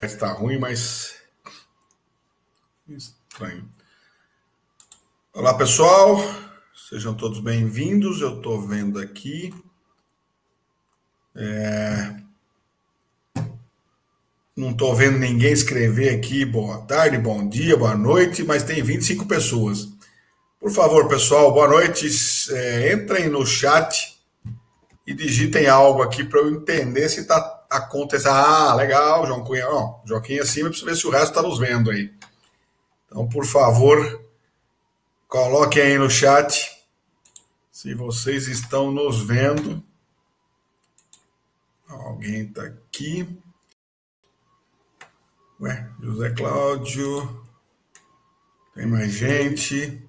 Está ruim, mas estranho. Olá, pessoal. Sejam todos bem-vindos. Eu estou vendo aqui. Não estou vendo ninguém escrever aqui boa tarde, bom dia, boa noite, mas tem 25 pessoas. Por favor, pessoal, boa noite. Entrem no chat e digitem algo aqui para eu entender se está acontecendo. Ah, legal, João Cunha. Joaquim acima, para ver se o resto está nos vendo aí. Então, por favor, coloquem aí no chat se vocês estão nos vendo. Alguém está aqui. Ué, José Cláudio. Tem mais gente.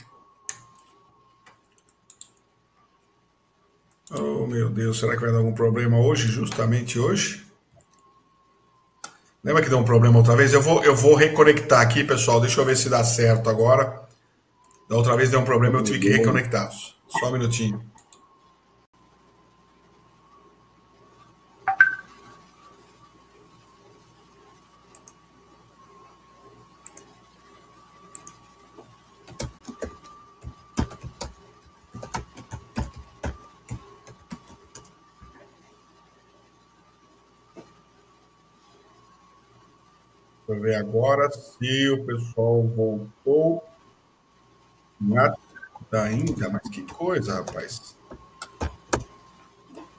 Oh, meu Deus, será que vai dar algum problema hoje, justamente hoje? Lembra que deu um problema outra vez? Eu vou reconectar aqui, pessoal. Deixa eu ver se dá certo agora. Da outra vez deu um problema, eu tive que reconectar. Só um minutinho. Deixa eu ver agora se o pessoal voltou. Nada ainda, mas que coisa, rapaz.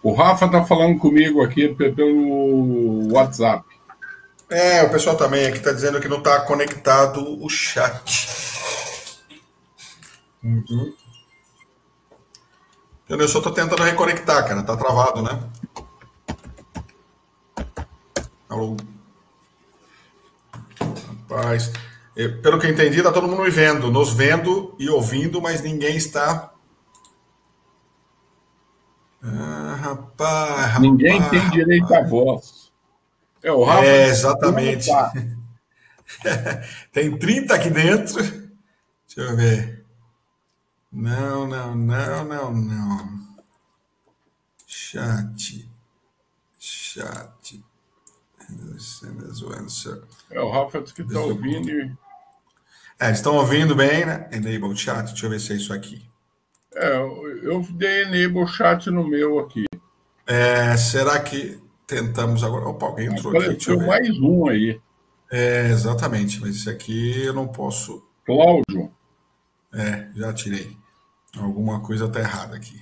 O Rafa tá falando comigo aqui pelo WhatsApp. O pessoal também aqui tá dizendo que não tá conectado o chat. Uhum. Eu só tô tentando reconectar, cara. Tá travado, né? Alô? Rapaz, pelo que eu entendi, tá todo mundo me vendo, nos vendo e ouvindo, mas ninguém está. Rapaz. Ninguém tem direito à voz. O Rafa exatamente. Tem 30 aqui dentro. Deixa eu ver. Não. Chat. O Rafa disse que está ouvindo. Eles estão ouvindo bem, né? Enable chat. Deixa eu ver se é isso aqui. Eu dei enable chat no meu aqui. Será que tentamos agora? Opa, alguém entrou aqui. Apareceu mais um aí. Exatamente, mas esse aqui eu não posso. Cláudio. Já tirei. Alguma coisa tá errada aqui.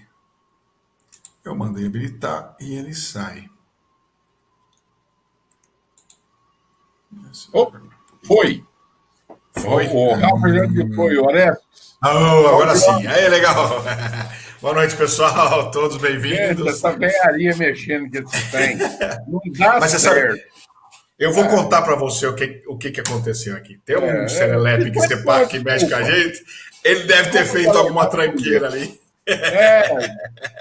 Eu mandei habilitar e ele sai. Foi. O Rafa já foi, Orestes. Agora sim. Aí, legal. Boa noite, pessoal. Todos bem-vindos. Essa velharia mexendo que você tem. Não dá Mas certo. Sabe, eu vou contar para você o que aconteceu aqui. Tem um serelepe que mexe com a gente. Ele deve ter feito alguma tranqueira ali.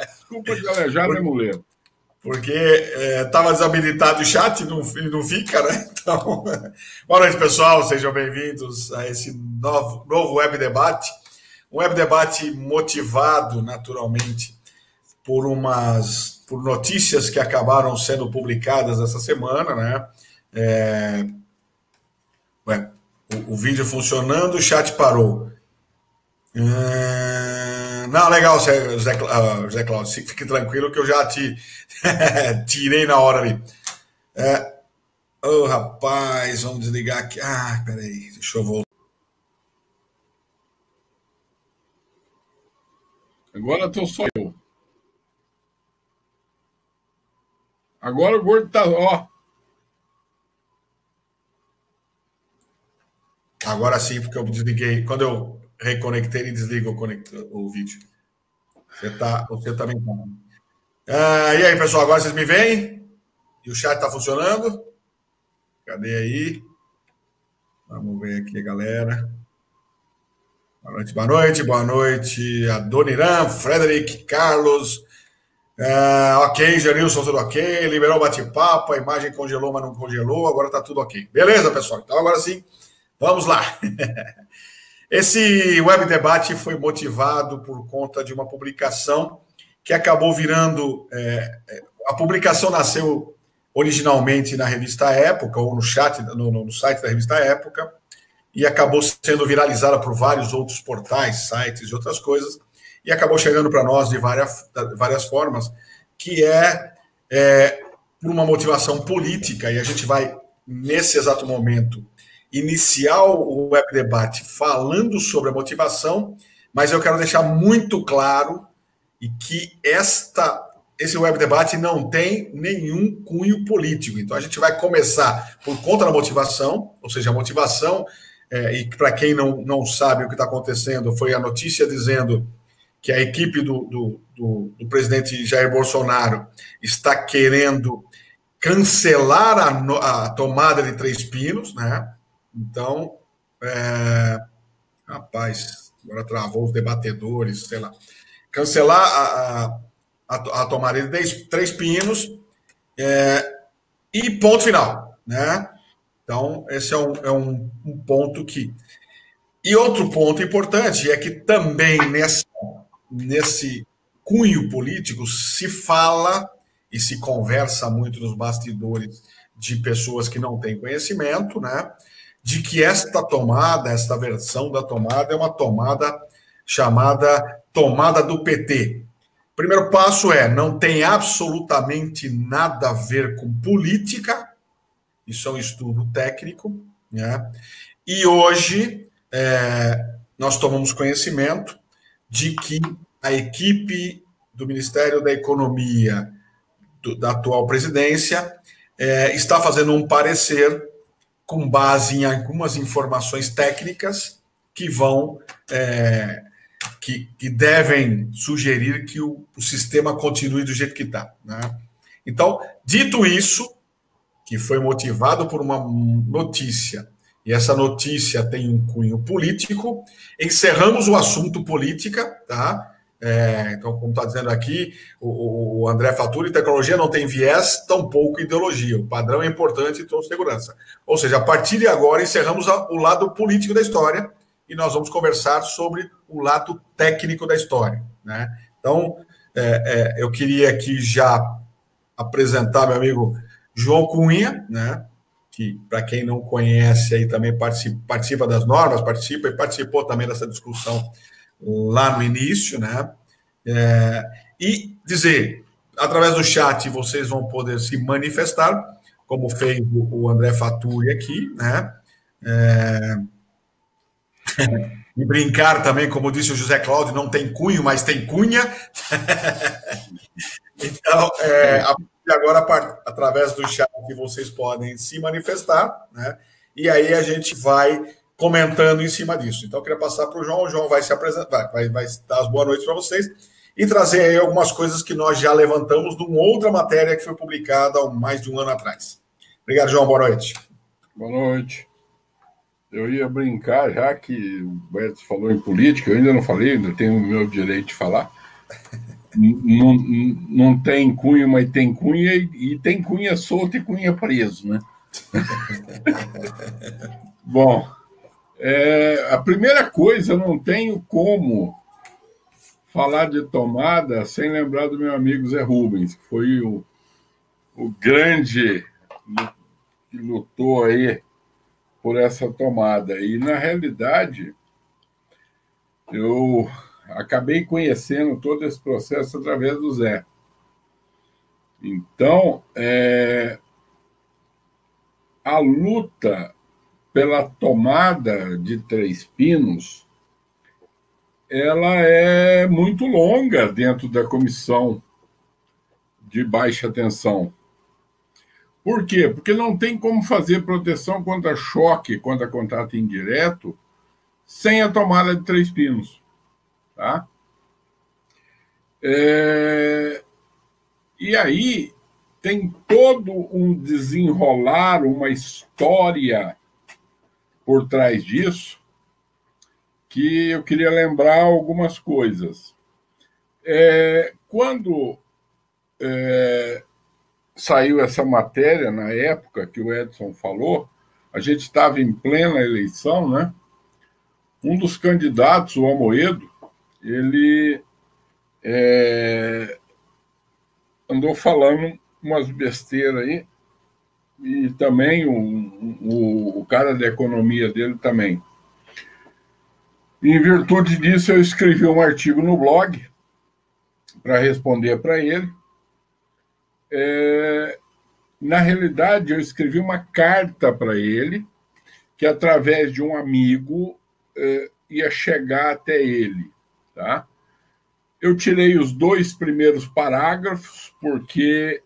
Desculpa de alejar, né, mulher? Porque estava desabilitado o chat e não fica, né? Então, boa noite, pessoal. Sejam bem-vindos a esse novo web debate. Um web debate motivado, naturalmente, por notícias que acabaram sendo publicadas essa semana, né? O vídeo funcionando, o chat parou. Não, legal, José Cláudio, fique tranquilo que eu já te tirei na hora ali. Rapaz, vamos desligar aqui. Peraí, deixa eu voltar. Agora tô só eu. Agora o gordo tá, ó. Agora sim, porque eu desliguei. Quando eu reconectei, ele desliga o vídeo. Você também tá. E aí, pessoal, agora vocês me veem? E o chat tá funcionando? Cadê aí? Vamos ver aqui, galera. Boa noite. Adoniran, Frederic, Carlos. Ok, Janilson, tudo ok. Liberou o bate-papo, a imagem congelou, mas não congelou. Agora tá tudo ok. Beleza, pessoal? Então, agora sim, vamos lá. Esse web debate foi motivado por conta de uma publicação que acabou virando. A publicação nasceu originalmente na revista Época, ou no site da revista Época, e acabou sendo viralizada por vários outros portais, sites e outras coisas, e acabou chegando para nós de várias formas, que por uma motivação política, e a gente vai, nesse exato momento, iniciar o web debate falando sobre a motivação, mas eu quero deixar muito claro e que esse web debate não tem nenhum cunho político. Então a gente vai começar por conta da motivação, ou seja, a motivação, e para quem não sabe o que está acontecendo, foi a notícia dizendo que a equipe do presidente Jair Bolsonaro está querendo cancelar a tomada de Três Pinos, né? Então, rapaz, agora travou os debatedores, sei lá. Cancelar a tomada de Três Pinos e ponto final, né? Então, esse é um ponto que... E outro ponto importante é que também nesse cunho político se fala e se conversa muito nos bastidores de pessoas que não têm conhecimento, né? De que esta versão da tomada é uma tomada chamada tomada do PT. O primeiro passo não tem absolutamente nada a ver com política, isso é um estudo técnico, né? E hoje nós tomamos conhecimento de que a equipe do Ministério da Economia da atual presidência está fazendo um parecer com base em algumas informações técnicas que que devem sugerir que o sistema continue do jeito que está, né? Então, dito isso, que foi motivado por uma notícia, e essa notícia tem um cunho político, encerramos o assunto política, tá? Então, como está dizendo aqui, o André Faturi, tecnologia não tem viés, tampouco ideologia. O padrão é importante e trouxe segurança. Ou seja, a partir de agora, encerramos o lado político da história e nós vamos conversar sobre o lado técnico da história, né? Então, eu queria aqui já apresentar meu amigo João Cunha, né? Que, para quem não conhece, aí também participa das normas, e participou também dessa discussão lá no início, né? E dizer, através do chat, vocês vão poder se manifestar, como fez o André Faturi aqui, né? E brincar também, como disse o José Cláudio, não tem cunho, mas tem cunha. Então, a partir de agora, através do chat, vocês podem se manifestar, né? E aí a gente vai comentando em cima disso. Então, eu queria passar para o João. O João vai se apresentar, vai dar as boas noites para vocês e trazer aí algumas coisas que nós já levantamos de uma outra matéria que foi publicada há mais de um ano atrás. Obrigado, João. Boa noite. Boa noite. Eu ia brincar, já que o Edson falou em política, eu ainda não falei, ainda tenho o meu direito de falar. Não tem cunho, mas tem cunha, e tem cunha solto e cunha preso, né? Bom, a primeira coisa, eu não tenho como falar de tomada sem lembrar do meu amigo Zé Rubens, que foi o grande que lutou aí por essa tomada. E, na realidade, eu acabei conhecendo todo esse processo através do Zé. Então, a luta pela tomada de Três Pinos, ela é muito longa dentro da comissão de baixa tensão. Por quê? Porque não tem como fazer proteção contra choque, contra contato indireto, sem a tomada de Três Pinos. Tá? E aí tem todo um desenrolar, uma história por trás disso, que eu queria lembrar algumas coisas. Quando saiu essa matéria, na época que o Edson falou, a gente estava em plena eleição, né? Um dos candidatos, o Amoedo, ele andou falando umas besteiras aí, e também o cara da economia dele também. Em virtude disso, eu escrevi um artigo no blog para responder para ele. Na realidade, eu escrevi uma carta para ele, que através de um amigo ia chegar até ele, tá? Eu tirei os 2 primeiros parágrafos, porque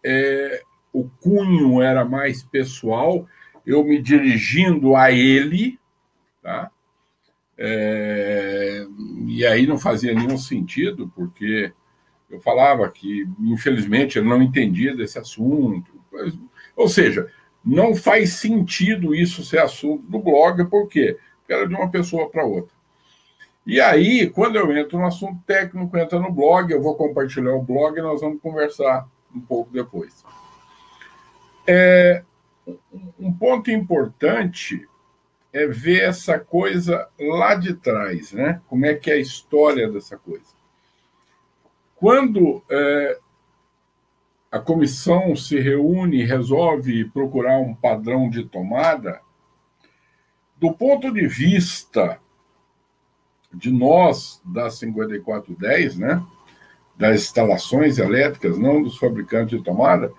o cunho era mais pessoal, eu me dirigindo a ele, tá? E aí não fazia nenhum sentido, porque eu falava que, infelizmente, ele não entendia desse assunto. Ou seja, não faz sentido isso ser assunto do blog, por quê? Porque era de uma pessoa para outra. E aí, quando eu entro no assunto técnico, entra no blog, eu vou compartilhar o blog e nós vamos conversar um pouco depois. Um ponto importante é ver essa coisa lá de trás, né? Como é que é a história dessa coisa. Quando a comissão se reúne e resolve procurar um padrão de tomada, do ponto de vista de nós, da 5410, né, das instalações elétricas, não dos fabricantes de tomada,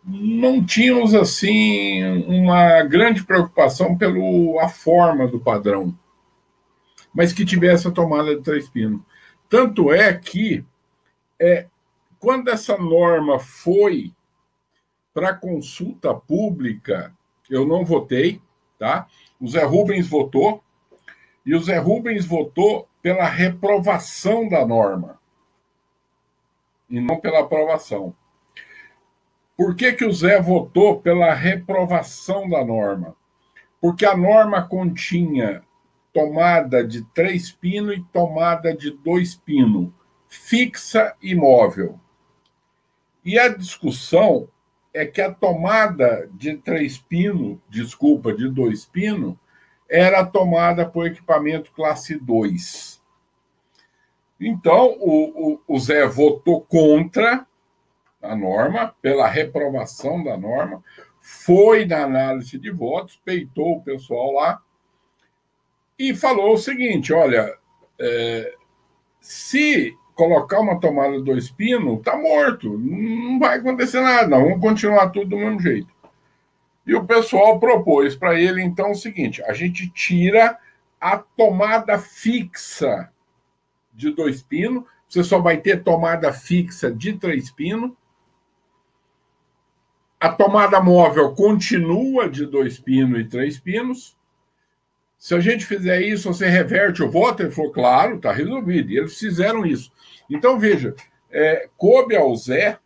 não tínhamos, assim, uma grande preocupação pela forma do padrão, mas que tivesse a tomada de 3 pinos. Tanto é que, quando essa norma foi para consulta pública, eu não votei, tá? O Zé Rubens votou, e o Zé Rubens votou pela reprovação da norma, e não pela aprovação. Por que o Zé votou pela reprovação da norma? Porque a norma continha tomada de 3 pinos e tomada de 2 pinos, fixa e móvel. E a discussão é que a tomada de 3 pinos, de 2 pinos, era tomada por equipamento classe 2. Então, o Zé votou contra a norma, pela reprovação da norma, foi na análise de votos, peitou o pessoal lá e falou o seguinte: olha, se colocar uma tomada de 2 pinos, está morto, não vai acontecer nada, não, vamos continuar tudo do mesmo jeito. E o pessoal propôs para ele, então, o seguinte: a gente tira a tomada fixa de 2 pinos, você só vai ter tomada fixa de 3 pinos, a tomada móvel continua de 2 pinos e 3 pinos. Se a gente fizer isso, você reverte o voto? Ele falou, claro, está resolvido. E eles fizeram isso. Então, veja, coube ao Zé,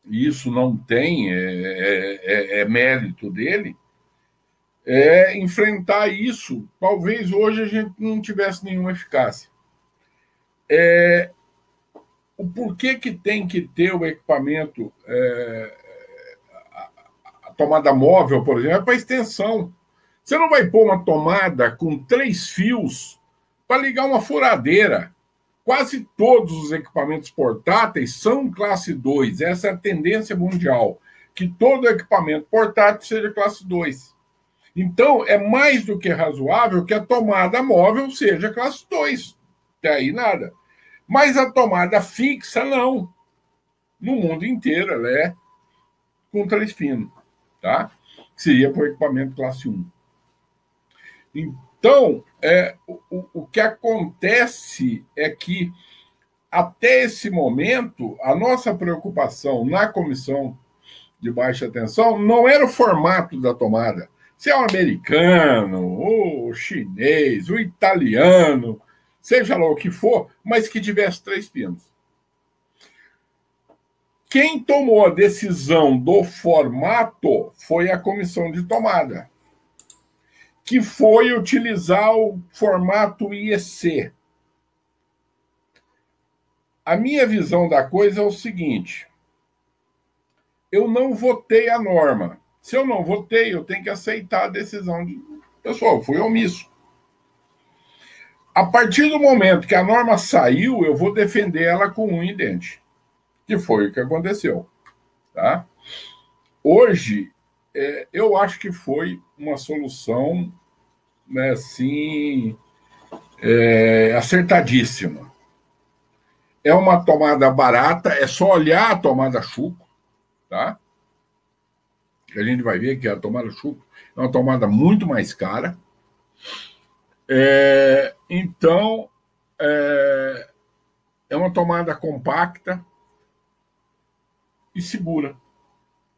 e isso não tem, mérito dele, enfrentar isso. Talvez hoje a gente não tivesse nenhuma eficácia. O porquê que tem que ter o equipamento, a tomada móvel, por exemplo, é para extensão. Você não vai pôr uma tomada com 3 fios para ligar uma furadeira. Quase todos os equipamentos portáteis são classe 2. Essa é a tendência mundial, que todo equipamento portátil seja classe 2. Então, é mais do que razoável que a tomada móvel seja classe 2. Até aí nada. Mas a tomada fixa, não. No mundo inteiro, ela é com 3 pinos, tá? Seria para o equipamento classe 1. Então, o que acontece é que, até esse momento, a nossa preocupação na comissão de baixa tensão não era o formato da tomada. Se é o americano, o chinês, o italiano, seja lá o que for, mas que tivesse 3 pinos. Quem tomou a decisão do formato foi a comissão de tomada, que foi utilizar o formato IEC. A minha visão da coisa é o seguinte: eu não votei a norma. Se eu não votei, eu tenho que aceitar a decisão de... Pessoal, eu fui omisso. A partir do momento que a norma saiu, eu vou defender ela com unha e dente, que foi o que aconteceu, tá? hoje, eu acho que foi uma solução, né, assim, acertadíssima. É uma tomada barata, é só olhar a tomada Chuco, tá? Que a gente vai ver que a tomada Chuco é uma tomada muito mais cara. Então, é uma tomada compacta e segura.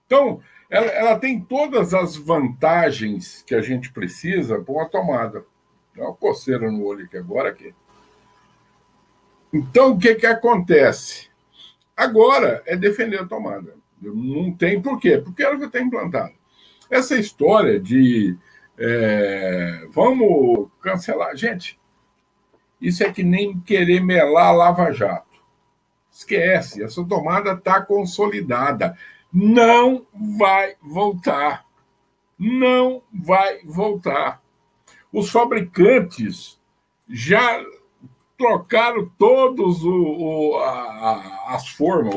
Então, ela tem todas as vantagens que a gente precisa para uma tomada. Dá uma coceira no olho aqui agora. Aqui. Então, o que acontece? Agora é defender a tomada. Não tem por quê? Porque ela já está implantada. Essa história de vamos cancelar. Gente, isso é que nem querer melar a Lava Jato. Esquece, essa tomada está consolidada. Não vai voltar. Não vai voltar. Os fabricantes já trocaram todos as formas,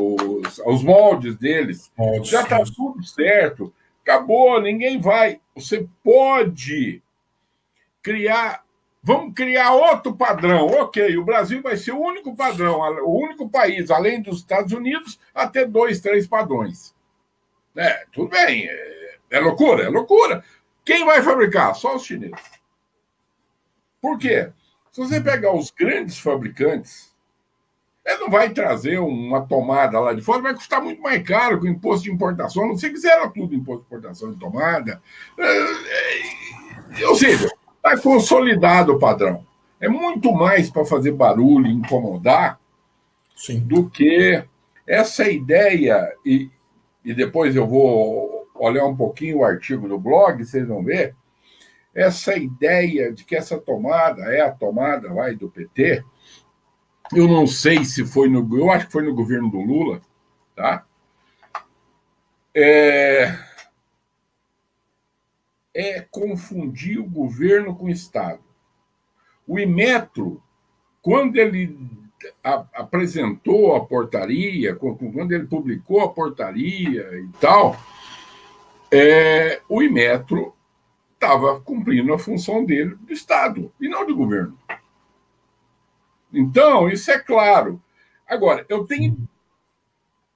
os moldes deles. Já está tudo certo. Acabou, ninguém vai. Você pode criar. Vamos criar outro padrão. Ok, o Brasil vai ser o único padrão, o único país, além dos Estados Unidos, a ter 2, 3 padrões. Tudo bem. É loucura, é loucura. Quem vai fabricar? Só os chineses. Por quê? Se você pegar os grandes fabricantes, ele não vai trazer uma tomada lá de fora, vai custar muito mais caro com imposto de importação. Não sei que era tudo imposto de importação de tomada. Ou seja, está consolidado o padrão. É muito mais para fazer barulho e incomodar do que essa ideia. E depois eu vou olhar um pouquinho o artigo do blog, vocês vão ver. Essa ideia de que essa tomada é a tomada do PT, eu não sei se foi eu acho que foi no governo do Lula, tá? É confundir o governo com o Estado. O Inmetro, quando ele apresentou a portaria, quando ele publicou a portaria e tal, o Inmetro estava cumprindo a função dele do Estado e não do governo. Então, isso é claro. Agora, eu tenho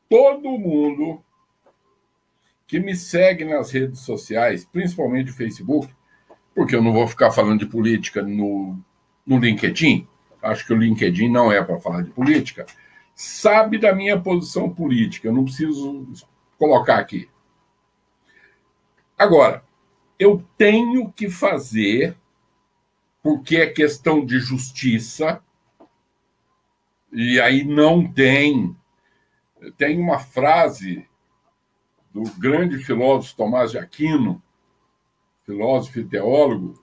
todo mundo que me segue nas redes sociais, principalmente o Facebook, porque eu não vou ficar falando de política no LinkedIn, acho que o LinkedIn não é para falar de política, sabe da minha posição política, eu não preciso colocar aqui. Agora, eu tenho que fazer, porque é questão de justiça, e aí não tem. Tem uma frase do grande filósofo Tomás de Aquino, filósofo e teólogo: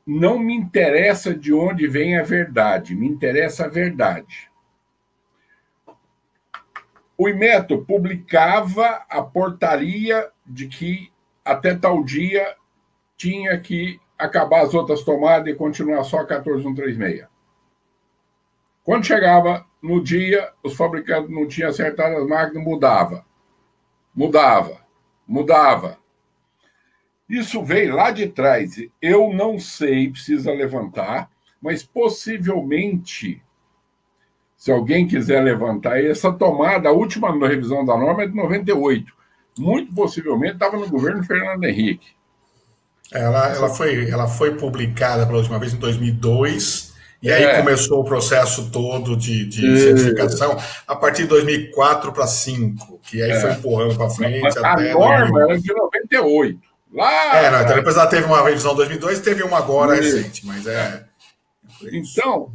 não me interessa de onde vem a verdade, me interessa a verdade. O Inmetro publicava a portaria de que até tal dia tinha que acabar as outras tomadas e continuar só a 14136. Quando chegava no dia, os fabricantes não tinham acertado as máquinas, mudava. Isso veio lá de trás. Eu não sei, precisa levantar, mas possivelmente, se alguém quiser levantar, essa tomada, a última revisão da norma é de 98. Muito possivelmente estava no governo Fernando Henrique. Ela foi publicada pela última vez em 2002, e aí começou o processo todo de certificação a partir de 2004 para 2005, que aí foi empurrando para frente até... A norma era de 98. Então depois ela teve uma revisão em 2002 e teve uma agora recente, mas Então,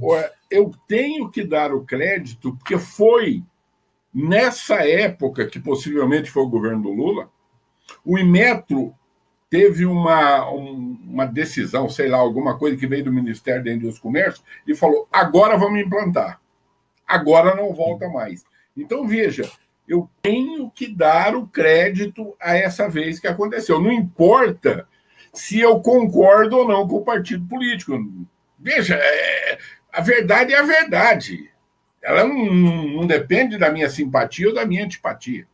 eu tenho que dar o crédito, porque foi nessa época, que possivelmente foi o governo do Lula, o Inmetro teve uma decisão, sei lá, alguma coisa que veio do Ministério da Indústria e Comércio e falou: agora vamos implantar. Agora não volta mais. Então, veja, eu tenho que dar o crédito a essa vez que aconteceu. Não importa se eu concordo ou não com o partido político. Veja, a verdade é a verdade. Ela não depende da minha simpatia ou da minha antipatia.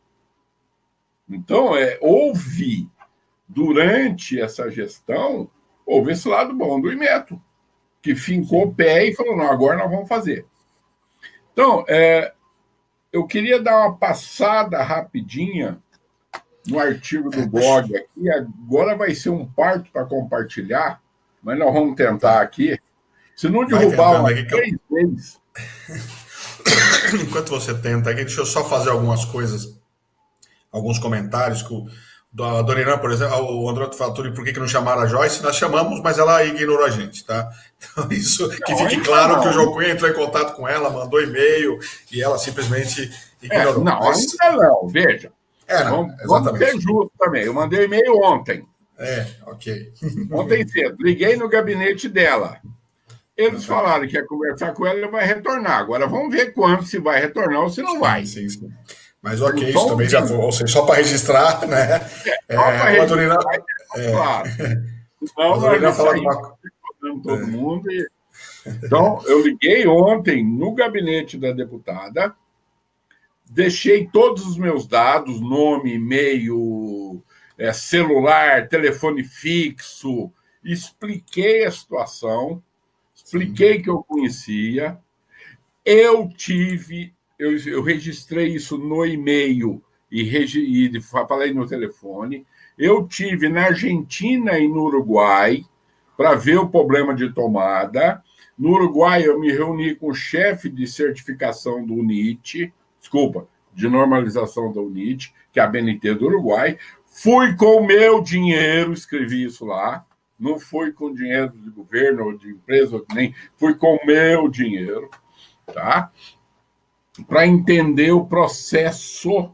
Então, houve, durante essa gestão, houve esse lado bom do Inmetro, que fincou o pé e falou, não, agora nós vamos fazer. Então, eu queria dar uma passada rapidinha no artigo do blog aqui. Agora vai ser um parto para compartilhar, mas nós vamos tentar aqui. Se não derrubar umas 3 vezes... Enquanto você tenta aqui, deixa eu só fazer algumas coisas, alguns comentários que a Dona Irã, por exemplo, o André Faturi, por que não chamaram a Joyce? Nós chamamos, mas ela ignorou a gente, tá? Então, isso que fique claro que o João Cunha entrou em contato com ela, mandou e-mail e ela simplesmente ignorou. Não, ainda não, veja. Exatamente. Vamos ser justos também. Eu mandei e-mail ontem. Ok. Ontem cedo. Liguei no gabinete dela. Eles falaram que ia conversar com ela e vai retornar. Agora vamos ver quando, se vai retornar ou se não vai. Sim. Mas ok, isso também já foi. Ou seja, só para registrar, né? A Dorina. Claro. Então, nós saímos todo mundo. Então, eu liguei ontem no gabinete da deputada, deixei todos os meus dados, nome, e-mail, celular, telefone fixo, expliquei a situação, expliquei que eu conhecia, eu registrei isso no e-mail e falei no telefone. Eu tive na Argentina e no Uruguai para ver o problema de tomada. No Uruguai, eu me reuni com o chefe de certificação do UNIT, de normalização da UNIT, que é a BNT do Uruguai. Fui com o meu dinheiro, escrevi isso lá. Não fui com dinheiro de governo ou de empresa, nem fui com o meu dinheiro, tá? Para entender o processo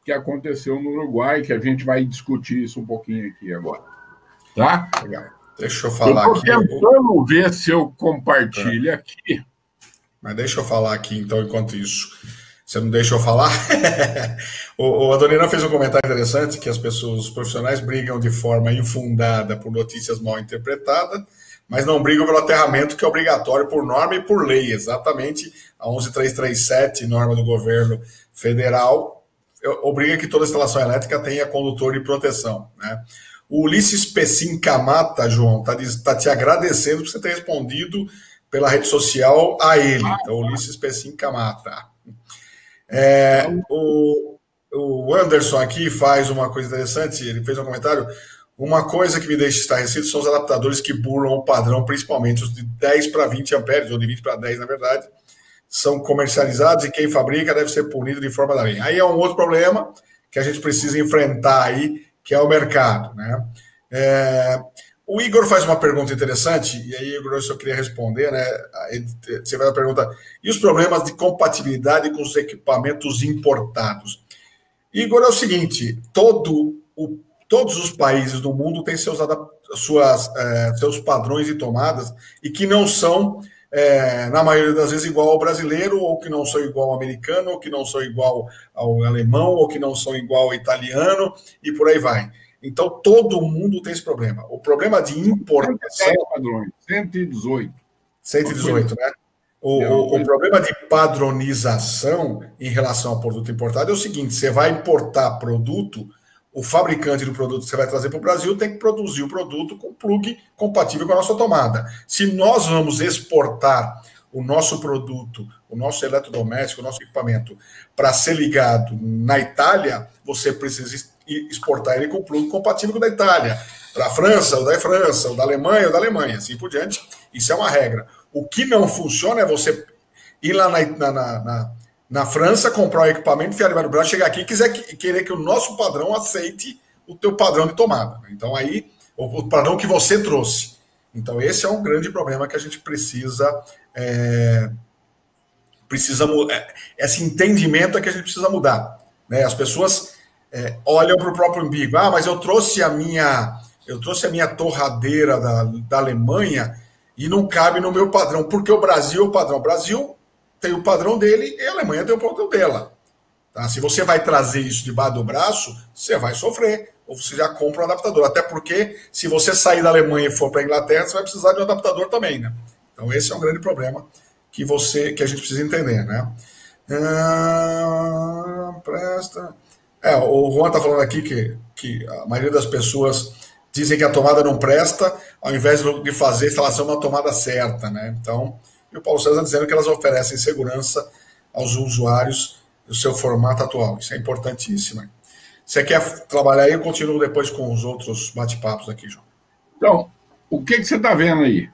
que aconteceu no Uruguai, que a gente vai discutir isso um pouquinho aqui agora. Tá? Legal. Deixa eu falar aqui. Tentando ver se eu compartilho aqui. Mas deixa eu falar aqui, então, enquanto isso. Você não deixa eu falar? A Dona fez um comentário interessante, que os profissionais brigam de forma infundada por notícias mal interpretadas, mas não brigam pelo aterramento, que é obrigatório por norma e por lei. Exatamente a 11337, norma do governo federal, obriga que toda instalação elétrica tenha condutor de proteção, né? O Ulisses Pessim Camata, João, tá te agradecendo por você ter respondido pela rede social a ele. Então, Ulisses Pessim Camata. O Anderson aqui faz uma coisa interessante, ele fez um comentário. Uma coisa que me deixa estarrecido são os adaptadores que burlam o padrão, principalmente os de 10 para 20 amperes, ou de 20 para 10, na verdade, são comercializados e quem fabrica deve ser punido de forma da lei. Aí é um outro problema que a gente precisa enfrentar aí, que é o mercado, né? O Igor faz uma pergunta interessante, e aí, Igor, eu só queria responder, né? Você vai perguntar, e os problemas de compatibilidade com os equipamentos importados? Igor, é o seguinte, todos os países do mundo têm seus padrões de tomadas, e que não são, na maioria das vezes, igual ao brasileiro, ou que não são igual ao americano, ou que não são igual ao alemão, ou que não são igual ao italiano, e por aí vai. Então, todo mundo tem esse problema. O problema de importação... 118. 118, né? O problema de padronização em relação ao produto importado é o seguinte, você vai importar produto, o fabricante do produto que você vai trazer para o Brasil tem que produzir o produto com plug compatível com a nossa tomada. Se nós vamos exportar o nosso produto, o nosso eletrodoméstico, o nosso equipamento, para ser ligado na Itália, você precisa exportar ele com plug compatível com o da Itália. Para a França, o da França, o da Alemanha, assim por diante. Isso é uma regra. O que não funciona é você ir lá na França, comprar o equipamento, enfiar debaixo do braço, chegar aqui e querer que o nosso padrão aceite o teu padrão de tomada. Então, aí, o padrão que você trouxe. Então, esse é um grande problema que a gente precisa esse entendimento é que a gente precisa mudar, né? As pessoas olham para o próprio umbigo. Mas eu trouxe a minha torradeira da Alemanha e não cabe no meu padrão, porque o Brasil é o padrão. O Brasil tem o padrão dele e a Alemanha tem o padrão dela. Tá? Se você vai trazer isso debaixo do braço, você vai sofrer, ou você já compra um adaptador. Até porque, se você sair da Alemanha e for para a Inglaterra, você vai precisar de um adaptador também, né? Então, esse é um grande problema que a gente precisa entender, né? O Juan está falando aqui que a maioria das pessoas dizem que a tomada não presta, ao invés de fazer a instalação de uma tomada certa, né? Então, e o Paulo César dizendo que elas oferecem segurança aos usuários do seu formato atual. Isso é importantíssimo. Você quer trabalhar aí? Eu continuo depois com os outros bate-papos aqui, João. Então, o que você está vendo aí?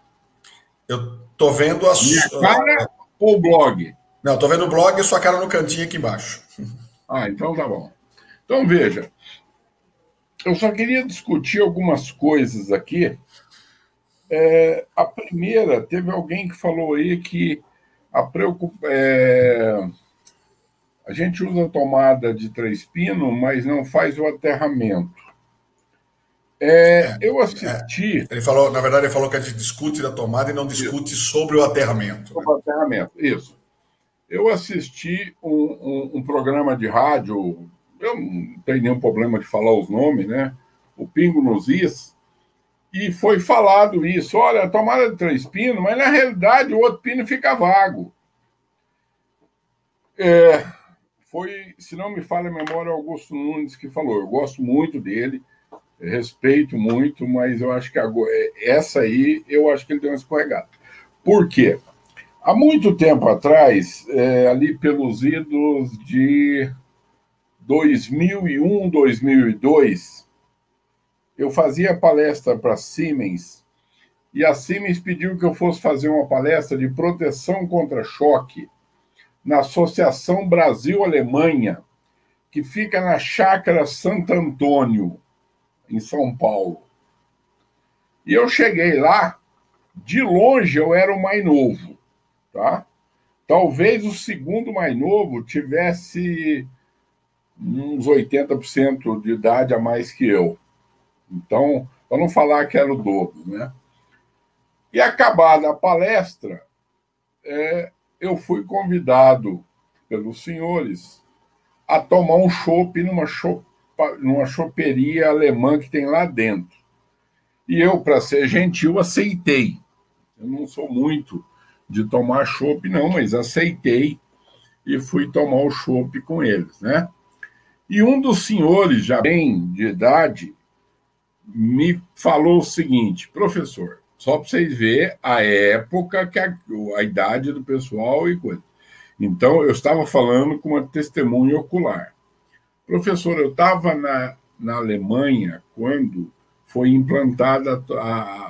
Eu tô vendo as. Minha cara ou o blog? Não, tô vendo o blog e sua cara no cantinho aqui embaixo. Ah, então tá bom. Então, veja, eu só queria discutir algumas coisas aqui. A primeira, teve alguém que falou aí que a gente usa a tomada de 3 pinos, mas não faz o aterramento. Eu assisti. Ele falou, na verdade, ele falou que a gente discute da tomada e não discute sobre o aterramento. Sobre o aterramento, isso. Eu assisti um programa de rádio, eu não tenho nenhum problema de falar os nomes, né? O Pingo nos Is, e foi falado isso. Olha, a tomada de 3 pinos, mas na realidade o outro pino fica vago. Foi, se não me falha a memória, Augusto Nunes que falou. Eu gosto muito dele, respeito muito, mas eu acho que essa aí, eu acho que ele deu uma escorregada. Por quê? Há muito tempo atrás, ali pelos idos de 2001, 2002, eu fazia palestra para a Siemens, e a Siemens pediu que eu fosse fazer uma palestra de proteção contra choque na Associação Brasil-Alemanha, que fica na Chácara Santo Antônio, em São Paulo. E eu cheguei lá, de longe eu era o mais novo, tá? Talvez o segundo mais novo tivesse uns 80% de idade a mais que eu. Então, para não falar que era o dobro, né? E acabada a palestra, eu fui convidado pelos senhores a tomar um chopp numa choperia alemã que tem lá dentro. E eu, para ser gentil, aceitei. Eu não sou muito de tomar chopp, não, mas aceitei e fui tomar o chopp com eles, né? E um dos senhores, já bem de idade, me falou o seguinte: professor, só para vocês verem a época, a idade do pessoal e coisa. Então, eu estava falando com uma testemunha ocular. Professor, eu estava na Alemanha quando foi implantada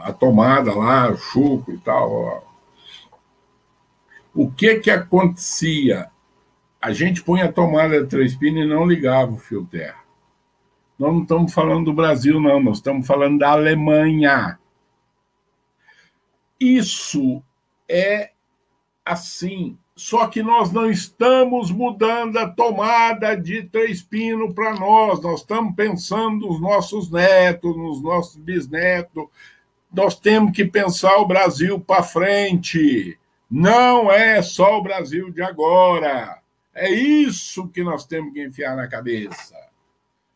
a tomada lá, o chuco e tal. O que acontecia? A gente põe a tomada de 3 pinos e não ligava o fio terra. Nós não estamos falando do Brasil, não. Nós estamos falando da Alemanha. Isso é assim. Só que nós não estamos mudando a tomada de 3 pinos para nós. Nós estamos pensando nos nossos netos, nos nossos bisnetos. Nós temos que pensar o Brasil para frente. Não é só o Brasil de agora. É isso que nós temos que enfiar na cabeça.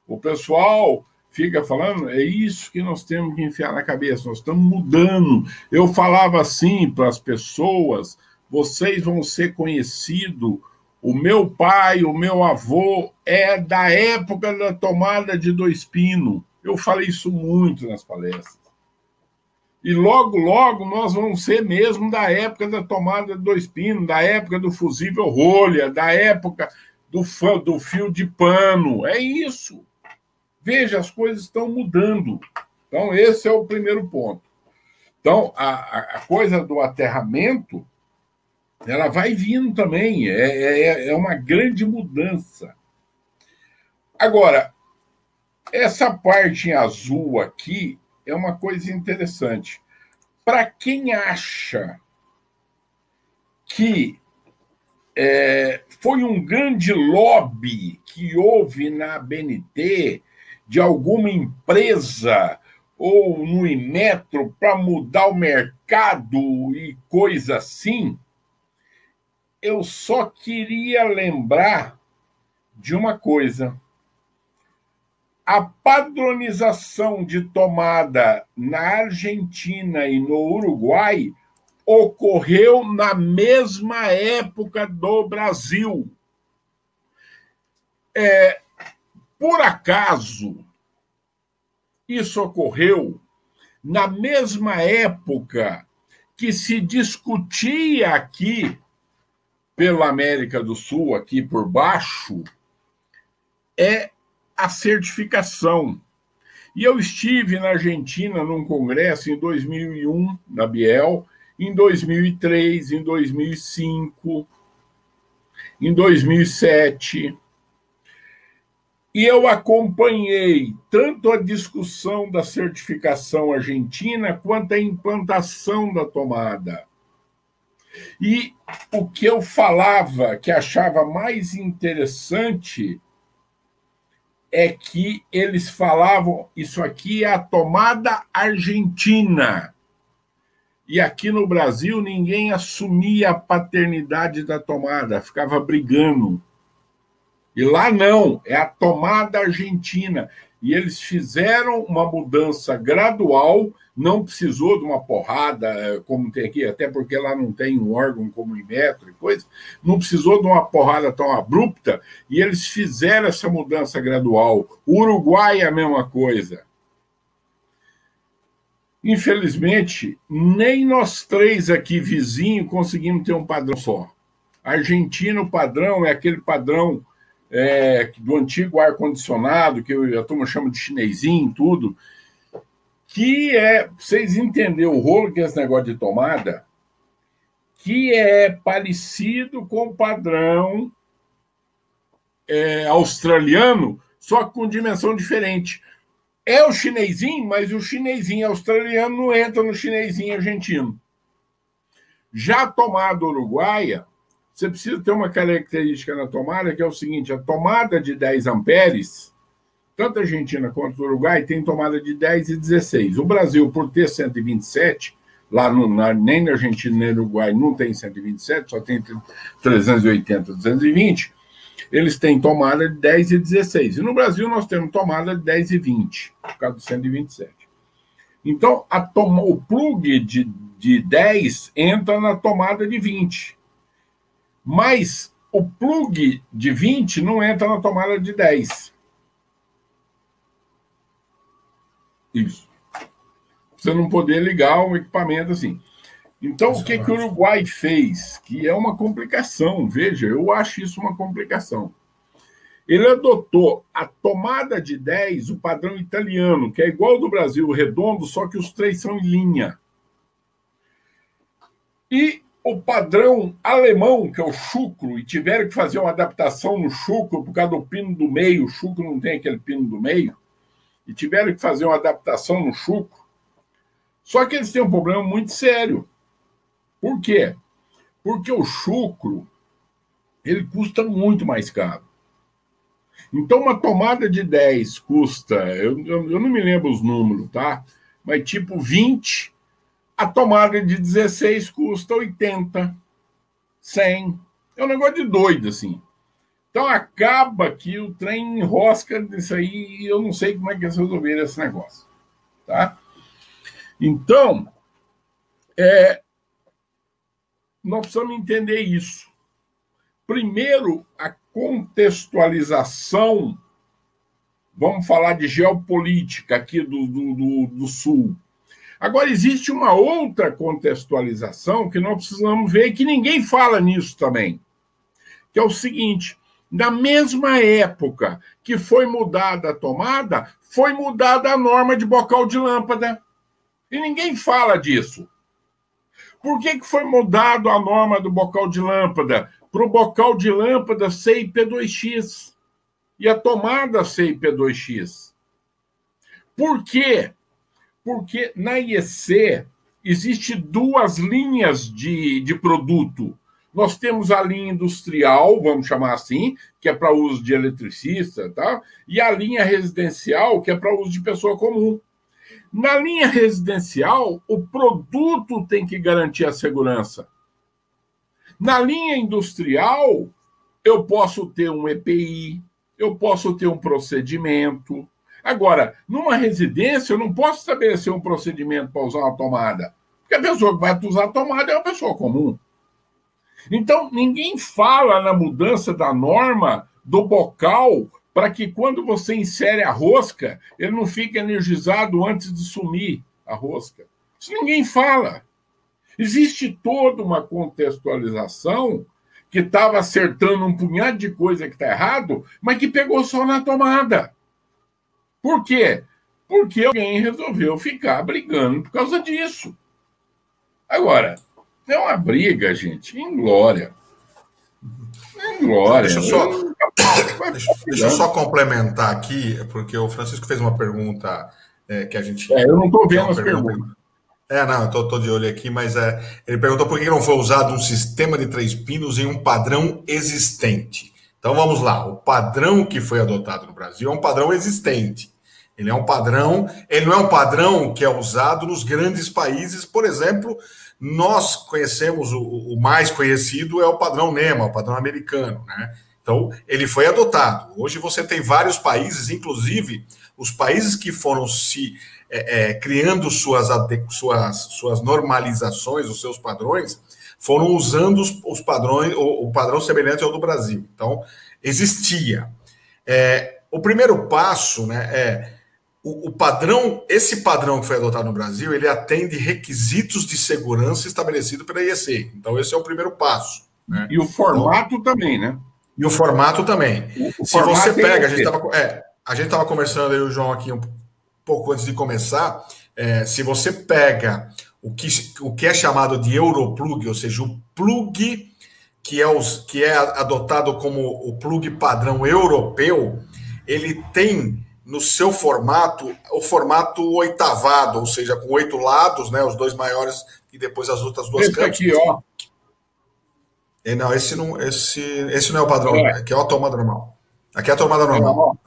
O pessoal fica falando, é isso que nós temos que enfiar na cabeça. Nós estamos mudando. Eu falava assim para as pessoas: vocês vão ser conhecidos. O meu pai, o meu avô é da época da tomada de 2 pinos. Eu falei isso muito nas palestras. E logo, logo, nós vamos ser mesmo da época da tomada de 2 pinos, da época do fusível rolha, da época do fio de pano. É isso. Veja, as coisas estão mudando. Então, esse é o primeiro ponto. Então, a coisa do aterramento, ela vai vindo também. É uma grande mudança. Agora, essa parte em azul aqui é uma coisa interessante. Para quem acha que foi um grande lobby que houve na ABNT, de alguma empresa ou no Inmetro para mudar o mercado e coisa assim, eu só queria lembrar de uma coisa. A padronização de tomada na Argentina e no Uruguai ocorreu na mesma época do Brasil. Por acaso, isso ocorreu na mesma época que se discutia aqui pela América do Sul, aqui por baixo, é a certificação. E eu estive na Argentina num congresso em 2001, na Biel, em 2003, em 2005, em 2007. E eu acompanhei tanto a discussão da certificação argentina quanto a implantação da tomada. E o que eu falava, que achava mais interessante, é que eles falavam, isso aqui é a tomada argentina. E aqui no Brasil ninguém assumia a paternidade da tomada, ficava brigando. E lá não, é a tomada argentina. E eles fizeram uma mudança gradual, não precisou de uma porrada, como tem aqui, até porque lá não tem um órgão como o Inmetro e coisa, não precisou de uma porrada tão abrupta, e eles fizeram essa mudança gradual. O Uruguai é a mesma coisa. Infelizmente, nem nós três aqui vizinhos conseguimos ter um padrão só. A Argentina, o padrão é aquele padrão do antigo ar-condicionado, que a turma chama de chinesinho, tudo, que é, pra vocês entenderem o rolo que é esse negócio de tomada, que é parecido com o padrão australiano, só que com dimensão diferente. É o chinesinho, mas o chinesinho australiano não entra no chinesinho argentino. Já a tomada uruguaia, você precisa ter uma característica na tomada, que é o seguinte: a tomada de 10 amperes, tanto a Argentina quanto o Uruguai, tem tomada de 10 e 16. O Brasil, por ter 127, nem na Argentina nem no Uruguai não tem 127, só tem 380, 220, eles têm tomada de 10 e 16. E no Brasil nós temos tomada de 10 e 20, por causa do 127. Então, o plug de 10 entra na tomada de 20. Mas o plug de 20 não entra na tomada de 10. Isso. Você não poder ligar um equipamento assim. Então, o que o Uruguai fez? Que é uma complicação, veja, eu acho isso uma complicação. Ele adotou a tomada de 10, o padrão italiano, que é igual ao do Brasil, redondo, só que os três são em linha. E o padrão alemão, que é o chucro, e tiveram que fazer uma adaptação no chucro por causa do pino do meio, o chucro não tem aquele pino do meio, e tiveram que fazer uma adaptação no chucro. Só que eles têm um problema muito sério. Por quê? Porque o chucro, ele custa muito mais caro. Então, uma tomada de 10 custa, eu não me lembro os números, tá? Mas tipo 20, a tomada de 16 custa 80, 100. É um negócio de doido, assim. Então, acaba que o trem enrosca nisso aí e eu não sei como é que eles resolveram esse negócio, tá? Então, nós precisamos entender isso. Primeiro, a contextualização, vamos falar de geopolítica aqui do Sul. Agora, existe uma outra contextualização que nós precisamos ver, que ninguém fala nisso também, que é o seguinte: na mesma época que foi mudada a tomada, foi mudada a norma de bocal de lâmpada. E ninguém fala disso. Por que foi mudado a norma do bocal de lâmpada? Para o bocal de lâmpada CIP2X e a tomada CIP2X. Por quê? Porque na IEC existe duas linhas de produto. Nós temos a linha industrial, vamos chamar assim, que é para uso de eletricista, tá? E a linha residencial, que é para uso de pessoa comum. Na linha residencial, o produto tem que garantir a segurança. Na linha industrial, eu posso ter um EPI, eu posso ter um procedimento. Agora, numa residência, eu não posso estabelecer um procedimento para usar uma tomada, porque a pessoa que vai usar a tomada é uma pessoa comum. Então, ninguém fala na mudança da norma do bocal para que quando você insere a rosca, ele não fique energizado antes de sumir a rosca. Isso ninguém fala. Existe toda uma contextualização que estava acertando um punhado de coisa que está errado, mas que pegou só na tomada. Por quê? Porque alguém resolveu ficar brigando por causa disso. Agora, é uma briga, gente, inglória. Inglória. Deixa eu só complementar aqui, porque o Francisco fez uma pergunta que a gente... eu não estou vendo as perguntas. Não, eu tô de olho aqui, mas ele perguntou por que não foi usado um sistema de 3 pinos em um padrão existente. Então vamos lá, o padrão que foi adotado no Brasil é um padrão existente. Ele não é um padrão que é usado nos grandes países. Por exemplo, nós conhecemos, o mais conhecido é o padrão NEMA, o padrão americano, né? Então, ele foi adotado. Hoje você tem vários países, inclusive os países que foram se criando suas normalizações, os seus padrões, foram usando os padrões, o padrão semelhante ao do Brasil. Então, existia. O primeiro passo, né, esse padrão que foi adotado no Brasil, ele atende requisitos de segurança estabelecidos pela IEC. Então, esse é o primeiro passo. Né? E o formato também, né? E o formato também. Se você pega, a gente estava conversando, eu e o João aqui um pouco antes de começar, se você pega o que é chamado de Europlug, ou seja, o plug que é adotado como o plug padrão europeu, ele tem no seu formato, o formato oitavado, ou seja, com 8 lados, né, os 2 maiores e depois as outras 2 cantos. Aqui, ó. Não, esse não é o padrão, aqui é a tomada normal. Aqui é a tomada normal.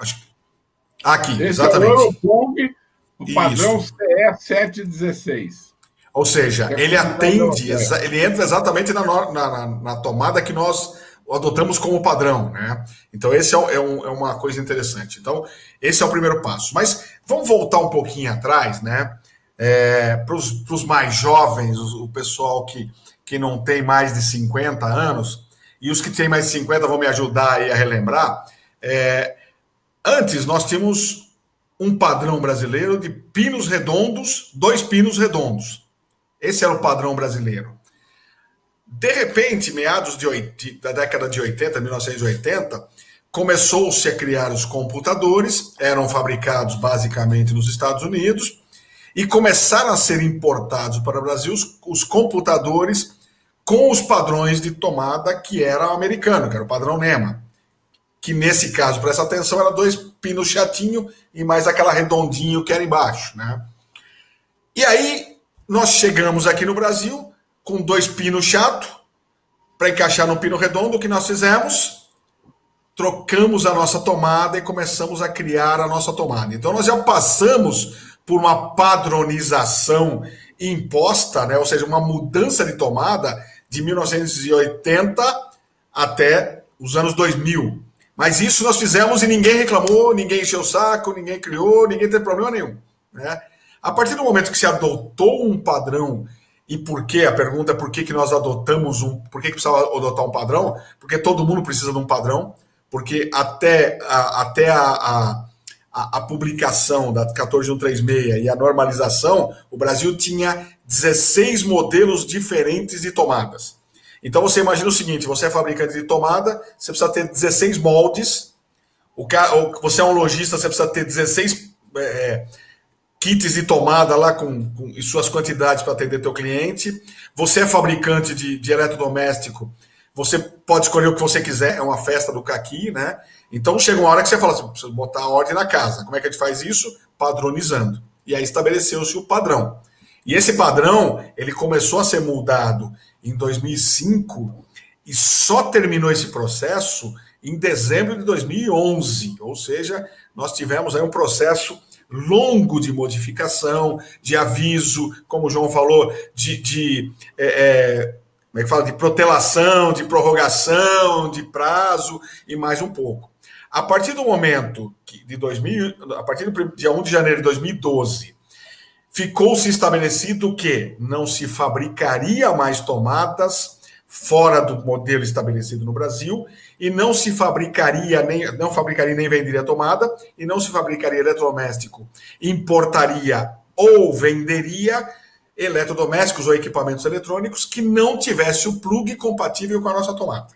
Aqui, esse exatamente. É o Europlug, o padrão CE 716. Ou seja, ele atende, ele entra exatamente na tomada que nós adotamos como padrão, né? Então, esse é uma coisa interessante. Então, esse é o primeiro passo. Mas vamos voltar um pouquinho atrás, né? Para os mais jovens, o pessoal que não tem mais de 50 anos, e os que têm mais de 50 vão me ajudar aí a relembrar. Antes, nós tínhamos um padrão brasileiro de pinos redondos, 2 pinos redondos. Esse era o padrão brasileiro. De repente, meados da década de 80, 1980, começou-se a criar os computadores, eram fabricados basicamente nos Estados Unidos, e começaram a ser importados para o Brasil os computadores com os padrões de tomada que era americano, que era o padrão NEMA. Que nesse caso, presta atenção, era 2 pinos chatinho e mais aquela redondinho que era embaixo, né? E aí, nós chegamos aqui no Brasil com 2 pinos chato, para encaixar no pino redondo. O que nós fizemos? Trocamos a nossa tomada e começamos a criar a nossa tomada. Então nós já passamos por uma padronização imposta, né? Ou seja, uma mudança de tomada de 1980 até os anos 2000. Mas isso nós fizemos e ninguém reclamou, ninguém encheu o saco, ninguém criou, ninguém teve problema nenhum, né? A partir do momento que se adotou um padrão. E por que? A pergunta é por que nós adotamos por que precisava adotar um padrão? Porque todo mundo precisa de um padrão, porque até a publicação da 14136 e a normalização, o Brasil tinha 16 modelos diferentes de tomadas. Então você imagina o seguinte, você é fabricante de tomada, você precisa ter 16 moldes, você é um lojista, você precisa ter 16 kits de tomada lá com suas quantidades para atender teu cliente. Você é fabricante de eletrodoméstico, você pode escolher o que você quiser, é uma festa do caqui, né? Então chega uma hora que você fala assim, precisa botar a ordem na casa. Como é que a gente faz isso? Padronizando. E aí estabeleceu-se o padrão. E esse padrão, ele começou a ser moldado em 2005 e só terminou esse processo em dezembro de 2011. Ou seja, nós tivemos aí um processo longo de modificação, de aviso, como o João falou, como é que fala? De protelação, de prorrogação, de prazo e mais um pouco. A partir do momento a partir do dia 1 de janeiro de 2012, ficou-se estabelecido que não se fabricaria mais tomadas fora do modelo estabelecido no Brasil, e não fabricaria nem venderia tomada, e não se fabricaria eletrodoméstico, importaria ou venderia eletrodomésticos ou equipamentos eletrônicos que não tivesse o plug compatível com a nossa tomada.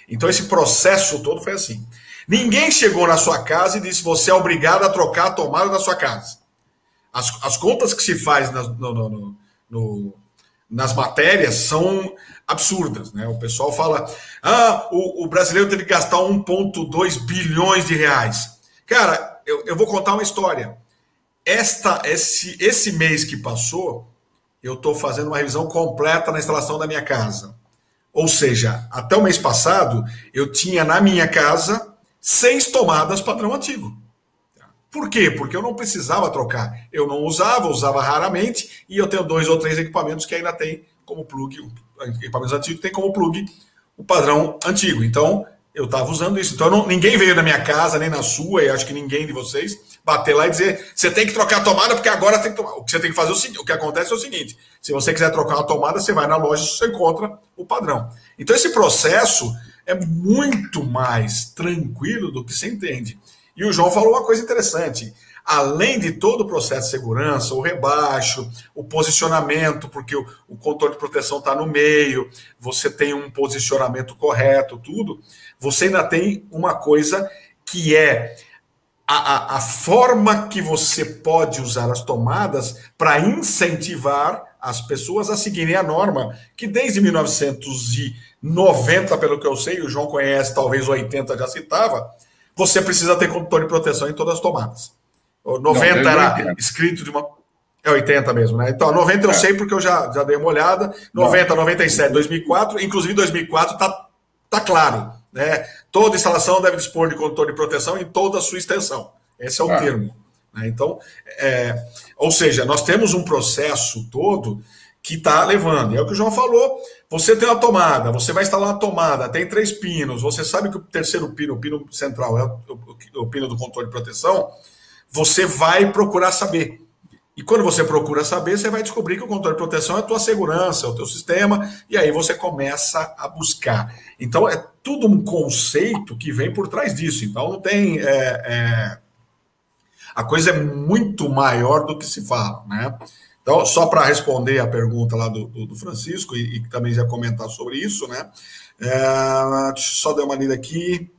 Então esse processo todo foi assim. Ninguém chegou na sua casa e disse: você é obrigado a trocar a tomada da sua casa. As contas que se faz nas matérias são absurdas, né? O pessoal fala: o brasileiro teve que gastar 1,2 bilhões de reais. Cara, eu vou contar uma história. Esse mês que passou, eu estou fazendo uma revisão completa na instalação da minha casa. Ou seja, até o mês passado, eu tinha na minha casa 6 tomadas padrão antigo. Por quê? Porque eu não precisava trocar. Eu não usava raramente, e eu tenho 2 ou 3 equipamentos que ainda tem como plug, equipamentos antigos tem como plug o padrão antigo. Então, eu estava usando isso. Então, ninguém veio na minha casa, nem na sua, e acho que ninguém de vocês, bater lá e dizer: você tem que trocar a tomada, porque agora tem que tomar. O que você tem que fazer é o seguinte: o que acontece é o seguinte: se você quiser trocar uma tomada, você vai na loja e você encontra o padrão. Então, esse processo é muito mais tranquilo do que você entende. E o João falou uma coisa interessante. Além de todo o processo de segurança, o rebaixo, o posicionamento, porque o controle de proteção está no meio, você tem um posicionamento correto, tudo, você ainda tem uma coisa que é a forma que você pode usar as tomadas para incentivar as pessoas a seguirem a norma, que desde 1990, pelo que eu sei, o João conhece, talvez 80 já citava, você precisa ter controle de proteção em todas as tomadas. O 90 era escrito de uma... É 80 mesmo, né? Então, 90 eu sei porque eu já dei uma olhada. 90, 97, 2004, inclusive 2004 tá claro, né? Toda instalação deve dispor de controle de proteção em toda a sua extensão. Esse é o termo. Né? Então, ou seja, nós temos um processo todo que está levando. E é o que o João falou: você tem uma tomada, você vai instalar uma tomada, tem 3 pinos, você sabe que o terceiro pino, o pino central, é o pino do controle de proteção, você vai procurar saber. E quando você procura saber, você vai descobrir que o controle de proteção é a tua segurança, é o teu sistema, e aí você começa a buscar. Então, é tudo um conceito que vem por trás disso. Então, não tem... A coisa é muito maior do que se fala, né? Então, só para responder a pergunta lá do Francisco, e também já comentar sobre isso, né? Deixa eu só dar uma lida aqui.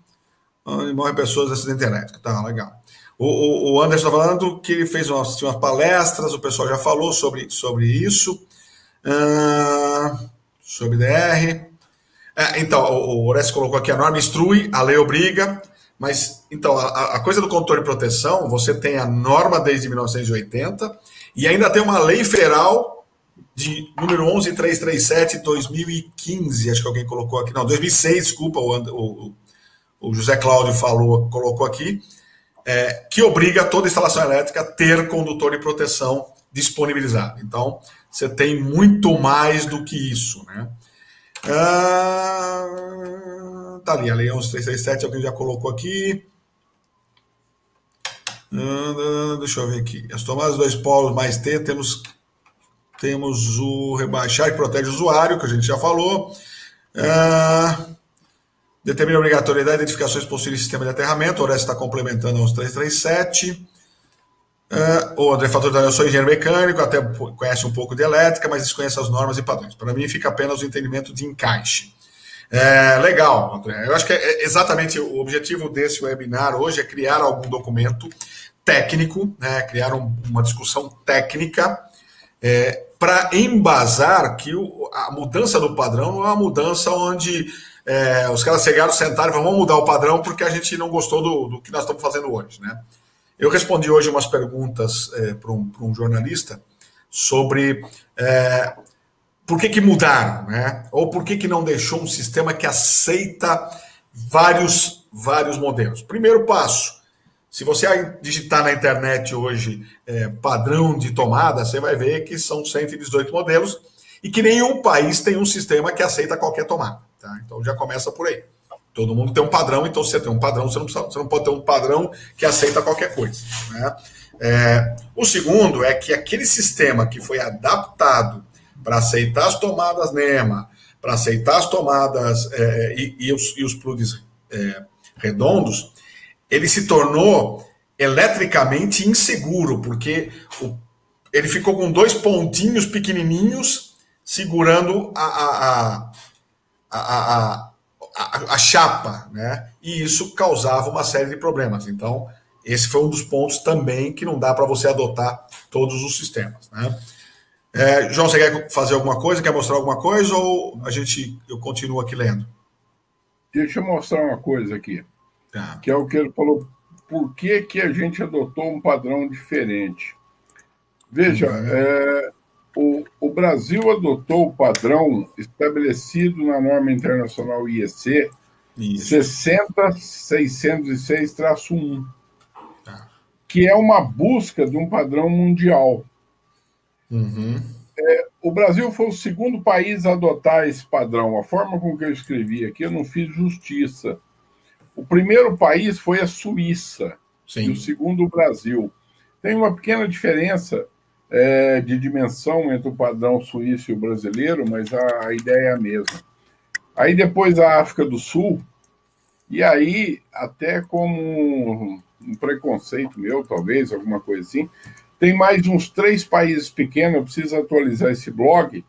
Morrem pessoas dessa internet. Tá, legal. O Anderson está falando que ele fez umas palestras, o pessoal já falou sobre isso. Sobre DR. Então, o Orestes colocou aqui: a norma instrui, a lei obriga. Mas, então, a coisa do controle de proteção, você tem a norma desde 1980 e ainda tem uma lei federal de número 11337 de 2015, acho que alguém colocou aqui, não, 2006, desculpa, o José Cláudio colocou aqui, que obriga toda instalação elétrica a ter condutor de proteção disponibilizado. Então, você tem muito mais do que isso, né? Tá ali, a lei 11337, alguém já colocou aqui. Deixa eu ver aqui. As tomadas 2 polos mais T, temos o rebaixar que protege o usuário, que a gente já falou. Determina a obrigatoriedade de identificações possíveis de sistema de aterramento. O Orestes está complementando a 11337. O André Fator, eu sou engenheiro mecânico, até conhece um pouco de elétrica, mas desconhece as normas e padrões. Para mim, fica apenas o entendimento de encaixe. Legal, André. Eu acho que exatamente o objetivo desse webinar hoje é criar algum documento técnico, né, criar uma discussão técnica para embasar que a mudança do padrão não é uma mudança onde os caras chegaram, sentaram e falaram: vamos mudar o padrão porque a gente não gostou do que nós estamos fazendo hoje, né? Eu respondi hoje umas perguntas para um jornalista sobre por que mudaram, né? Ou por que não deixou um sistema que aceita vários modelos. Primeiro passo: se você digitar na internet hoje padrão de tomada, você vai ver que são 118 modelos e que nenhum país tem um sistema que aceita qualquer tomada. Tá? Então já começa por aí. Todo mundo tem um padrão, então se você tem um padrão, você não pode ter um padrão que aceita qualquer coisa. Né? O segundo é que aquele sistema que foi adaptado para aceitar as tomadas NEMA, para aceitar as tomadas e os plugs redondos, ele se tornou eletricamente inseguro, porque ele ficou com dois pontinhos pequenininhos segurando a chapa, né? E isso causava uma série de problemas. Então, esse foi um dos pontos também que não dá para você adotar todos os sistemas, né? João, você quer fazer alguma coisa? Quer mostrar alguma coisa ou eu continuo aqui lendo? Deixa eu mostrar uma coisa aqui, Tá. que é o que ele falou. Por que a gente adotou um padrão diferente? Veja, o Brasil adotou o padrão estabelecido na norma internacional IEC 60606-1, que é uma busca de um padrão mundial. O Brasil foi o segundo país a adotar esse padrão. A forma com que eu escrevi aqui, eu não fiz justiça. O primeiro país foi a Suíça, Sim. E o segundo o Brasil. Tem uma pequena diferença de dimensão entre o padrão suíço e o brasileiro, mas a ideia é a mesma. Aí depois a África do Sul, e aí até como um preconceito meu, talvez, alguma coisa assim, tem mais uns 3 países pequenos, eu preciso atualizar esse blog,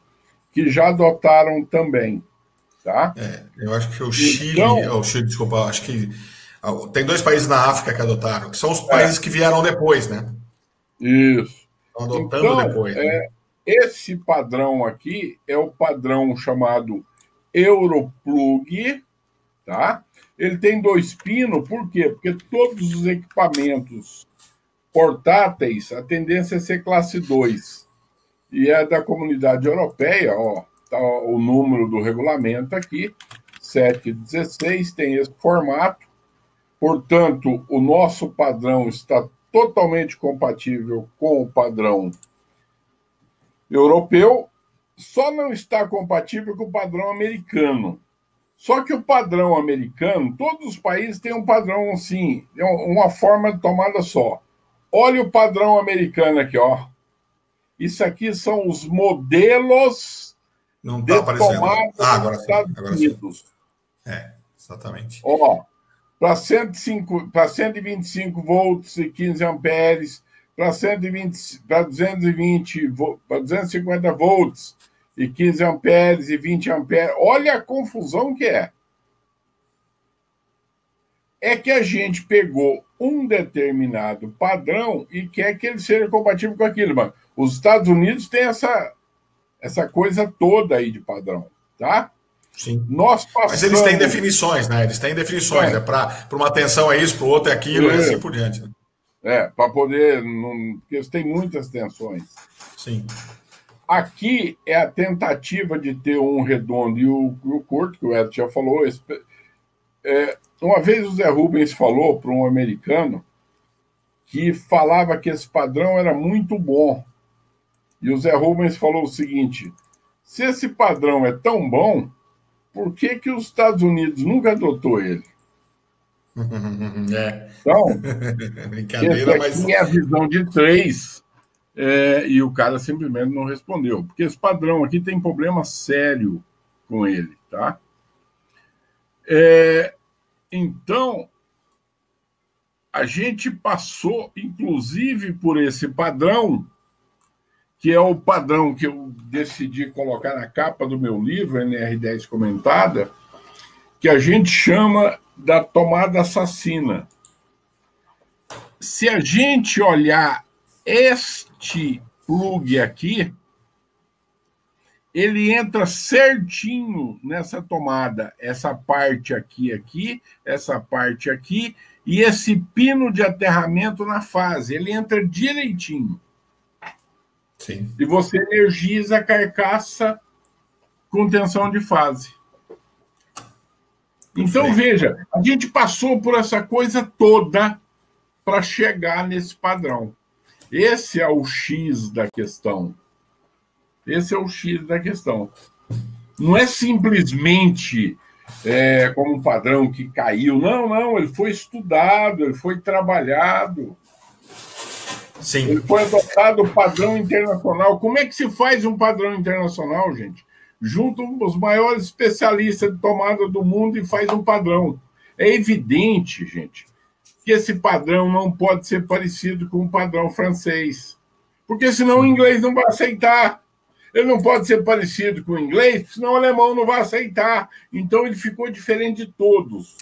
que já adotaram também. Tá? Eu acho que o Chile, desculpa, acho que tem 2 países na África que adotaram, que são os países que vieram depois, né? Isso. Estão adotando depois. Né? Esse padrão aqui é o padrão chamado Europlug, tá? Ele tem 2 pinos, por quê? Porque todos os equipamentos portáteis, a tendência é ser classe 2. E é da Comunidade Europeia, ó. Tá o número do regulamento aqui, 716, tem esse formato. Portanto, o nosso padrão está totalmente compatível com o padrão europeu, só não está compatível com o padrão americano. Só que o padrão americano, todos os países têm um padrão assim, uma forma de tomada só. Olha o padrão americano aqui, ó. Isso aqui são os modelos não tá aparecendo. Agora sim, agora sim. Exatamente. Ó, para 125 volts e 15 amperes, para 250 volts e 15 amperes e 20 amperes. Olha a confusão que é. É que a gente pegou um determinado padrão e quer que ele seja compatível com aquilo. Mas os Estados Unidos têm essa coisa toda aí de padrão, tá? Sim. Mas eles têm definições, né? Eles têm definições. Para uma atenção é isso, para o outro é aquilo, e assim por diante. Né? Para poder... Porque eles têm muitas tensões. Sim. Aqui é a tentativa de ter um redondo e o curto, que o Edson já falou. Uma vez o Zé Rubens falou para um americano que falava que esse padrão era muito bom. E o Zé Rubens falou o seguinte: se esse padrão é tão bom, por que os Estados Unidos nunca adotou ele? Então, brincadeira, esse aqui é a visão de 3, e o cara simplesmente não respondeu. Porque esse padrão aqui tem problema sério com ele, tá? Então, a gente passou, inclusive, por esse padrão, que é o padrão que eu decidi colocar na capa do meu livro, NR10 Comentada, que a gente chama da tomada assassina. Se a gente olhar este plug aqui, ele entra certinho nessa tomada, essa parte aqui, essa parte aqui, e esse pino de aterramento na fase, ele entra direitinho. Sim. E você energiza a carcaça com tensão de fase. Então, veja, a gente passou por essa coisa toda para chegar nesse padrão. Esse é o X da questão. Esse é o X da questão. Não é simplesmente como um padrão que caiu. Não, ele foi estudado, ele foi trabalhado. Sim. Ele foi adotado o padrão internacional. Como é que se faz um padrão internacional, gente? junta os maiores especialistas de tomada do mundo e faz um padrão. É evidente, gente, que esse padrão não pode ser parecido com o padrão francês, porque senão o inglês não vai aceitar. Ele não pode ser parecido com o inglês, senão o alemão não vai aceitar. Então ele ficou diferente de todos,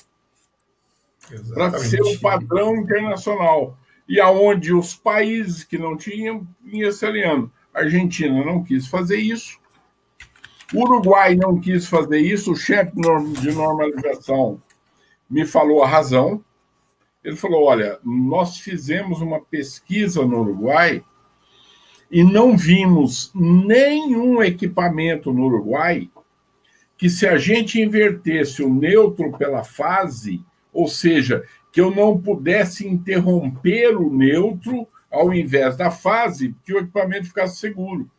para ser o padrão internacional. E aonde os países que não tinham, vinha se aliando. A Argentina não quis fazer isso. O Uruguai não quis fazer isso. O chefe de normalização me falou a razão. Ele falou, olha, nós fizemos uma pesquisa no Uruguai e não vimos nenhum equipamento no Uruguai que, se a gente invertesse o neutro pela fase, ou seja, que eu não pudesse interromper o neutro ao invés da fase, que o equipamento ficasse seguro.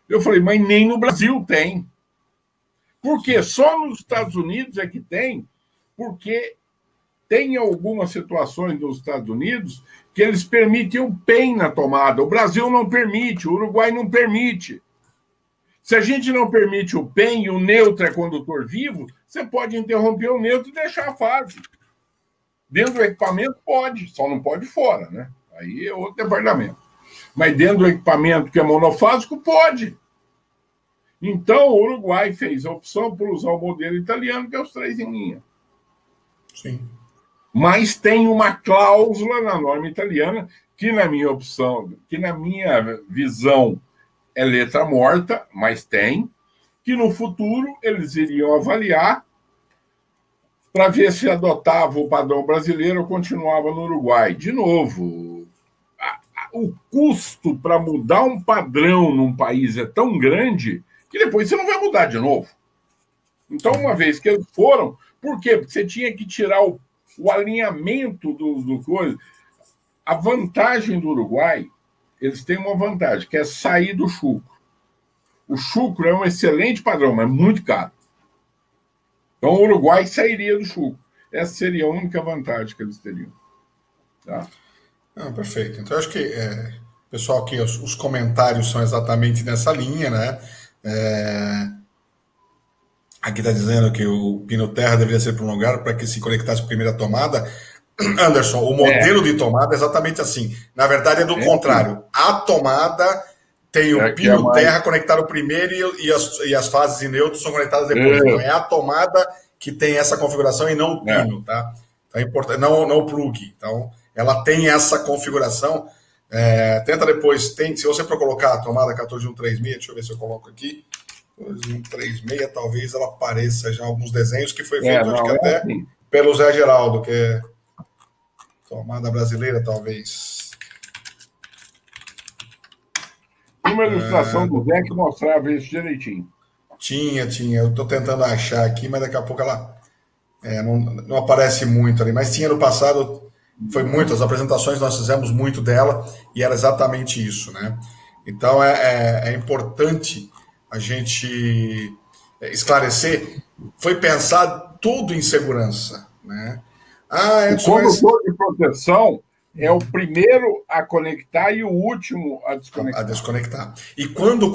Eu falei, mas nem no Brasil tem. Por quê? Só nos Estados Unidos é que tem, porque tem algumas situações nos Estados Unidos que eles permitem o PEM na tomada. O Brasil não permite, o Uruguai não permite. Se a gente não permite o PEM e o neutro é condutor vivo, você pode interromper o neutro e deixar a fase. Dentro do equipamento pode, só não pode fora, né? Aí é outro departamento. Mas dentro do equipamento que é monofásico, pode. Então, o Uruguai fez a opção por usar o modelo italiano, que é os 3 em linha. Sim. Mas tem uma cláusula na norma italiana que, na minha opção, que na minha visão é letra morta, mas tem, que no futuro eles iriam avaliar para ver se adotava o padrão brasileiro ou continuava no Uruguai. De novo, o custo para mudar um padrão num país é tão grande que depois você não vai mudar de novo. Então, uma vez que eles foram, por quê? Porque você tinha que tirar o alinhamento do coisa. A vantagem do Uruguai, eles têm uma vantagem, que é sair do chucro. O chucro é um excelente padrão, mas muito caro. Então, o Uruguai sairia do chucro. Essa seria a única vantagem que eles teriam. Tá? Perfeito. Então, acho que, pessoal, aqui os comentários são exatamente nessa linha, né? Aqui está dizendo que o pino terra deveria ser prolongado para que se conectasse a primeira tomada. Anderson, o modelo de tomada é exatamente assim. Na verdade, é do contrário. A tomada tem o pino terra conectado primeiro e as fases de neutro são conectadas depois. Então, é a tomada que tem essa configuração e não o pino, tá? Então, é importante, não o plug. Então, ela tem essa configuração. Tenta depois, se você for colocar a tomada 14136, deixa eu ver se eu coloco aqui. 14136, talvez ela apareça já alguns desenhos que foi feito, acho que até assim, pelo Zé Geraldo, que é tomada brasileira, talvez. Uma ilustração do Zé que mostrava isso direitinho. Tinha. Eu estou tentando achar aqui, mas daqui a pouco ela não aparece muito ali. Mas tinha no passado, foi muito, as apresentações nós fizemos muito dela e era exatamente isso, né? Então é importante a gente esclarecer. Foi pensado tudo em segurança, né? O condutor de proteção é o primeiro a conectar e o último a desconectar. A desconectar. E quando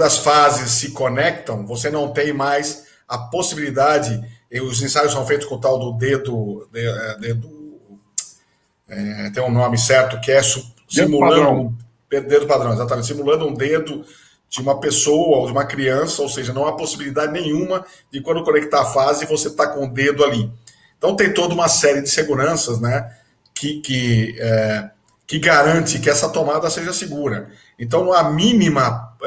as fases se conectam, você não tem mais a possibilidade. Os ensaios são feitos com o tal do dedo, tem um nome certo, que é simulando dedo padrão, exatamente, simulando um dedo de uma pessoa ou de uma criança, ou seja, não há possibilidade nenhuma de quando conectar a fase você está com o dedo ali. Então tem toda uma série de seguranças, né, que garante que essa tomada seja segura. Então não há a mínima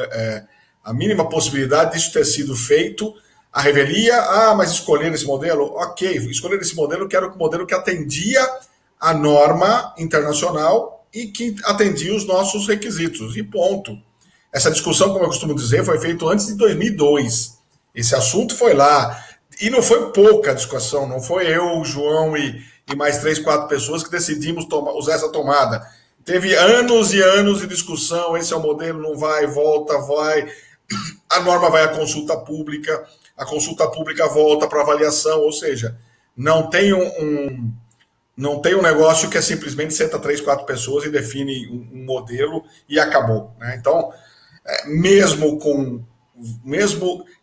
possibilidade disso ter sido feito. A revelia, mas escolher esse modelo, ok, escolher esse modelo, que era o modelo que atendia a norma internacional e que atendia os nossos requisitos, e ponto. Essa discussão, como eu costumo dizer, foi feita antes de 2002. Esse assunto foi lá. E não foi pouca discussão, não foi eu, o João e mais 3, 4 pessoas que decidimos usar essa tomada. Teve anos e anos de discussão, esse é o modelo, não vai, volta, vai. A norma vai à consulta pública, a consulta pública volta para avaliação, ou seja, não tem não tem um negócio que é simplesmente senta 3, 4 pessoas e define um modelo e acabou, né? Então, mesmo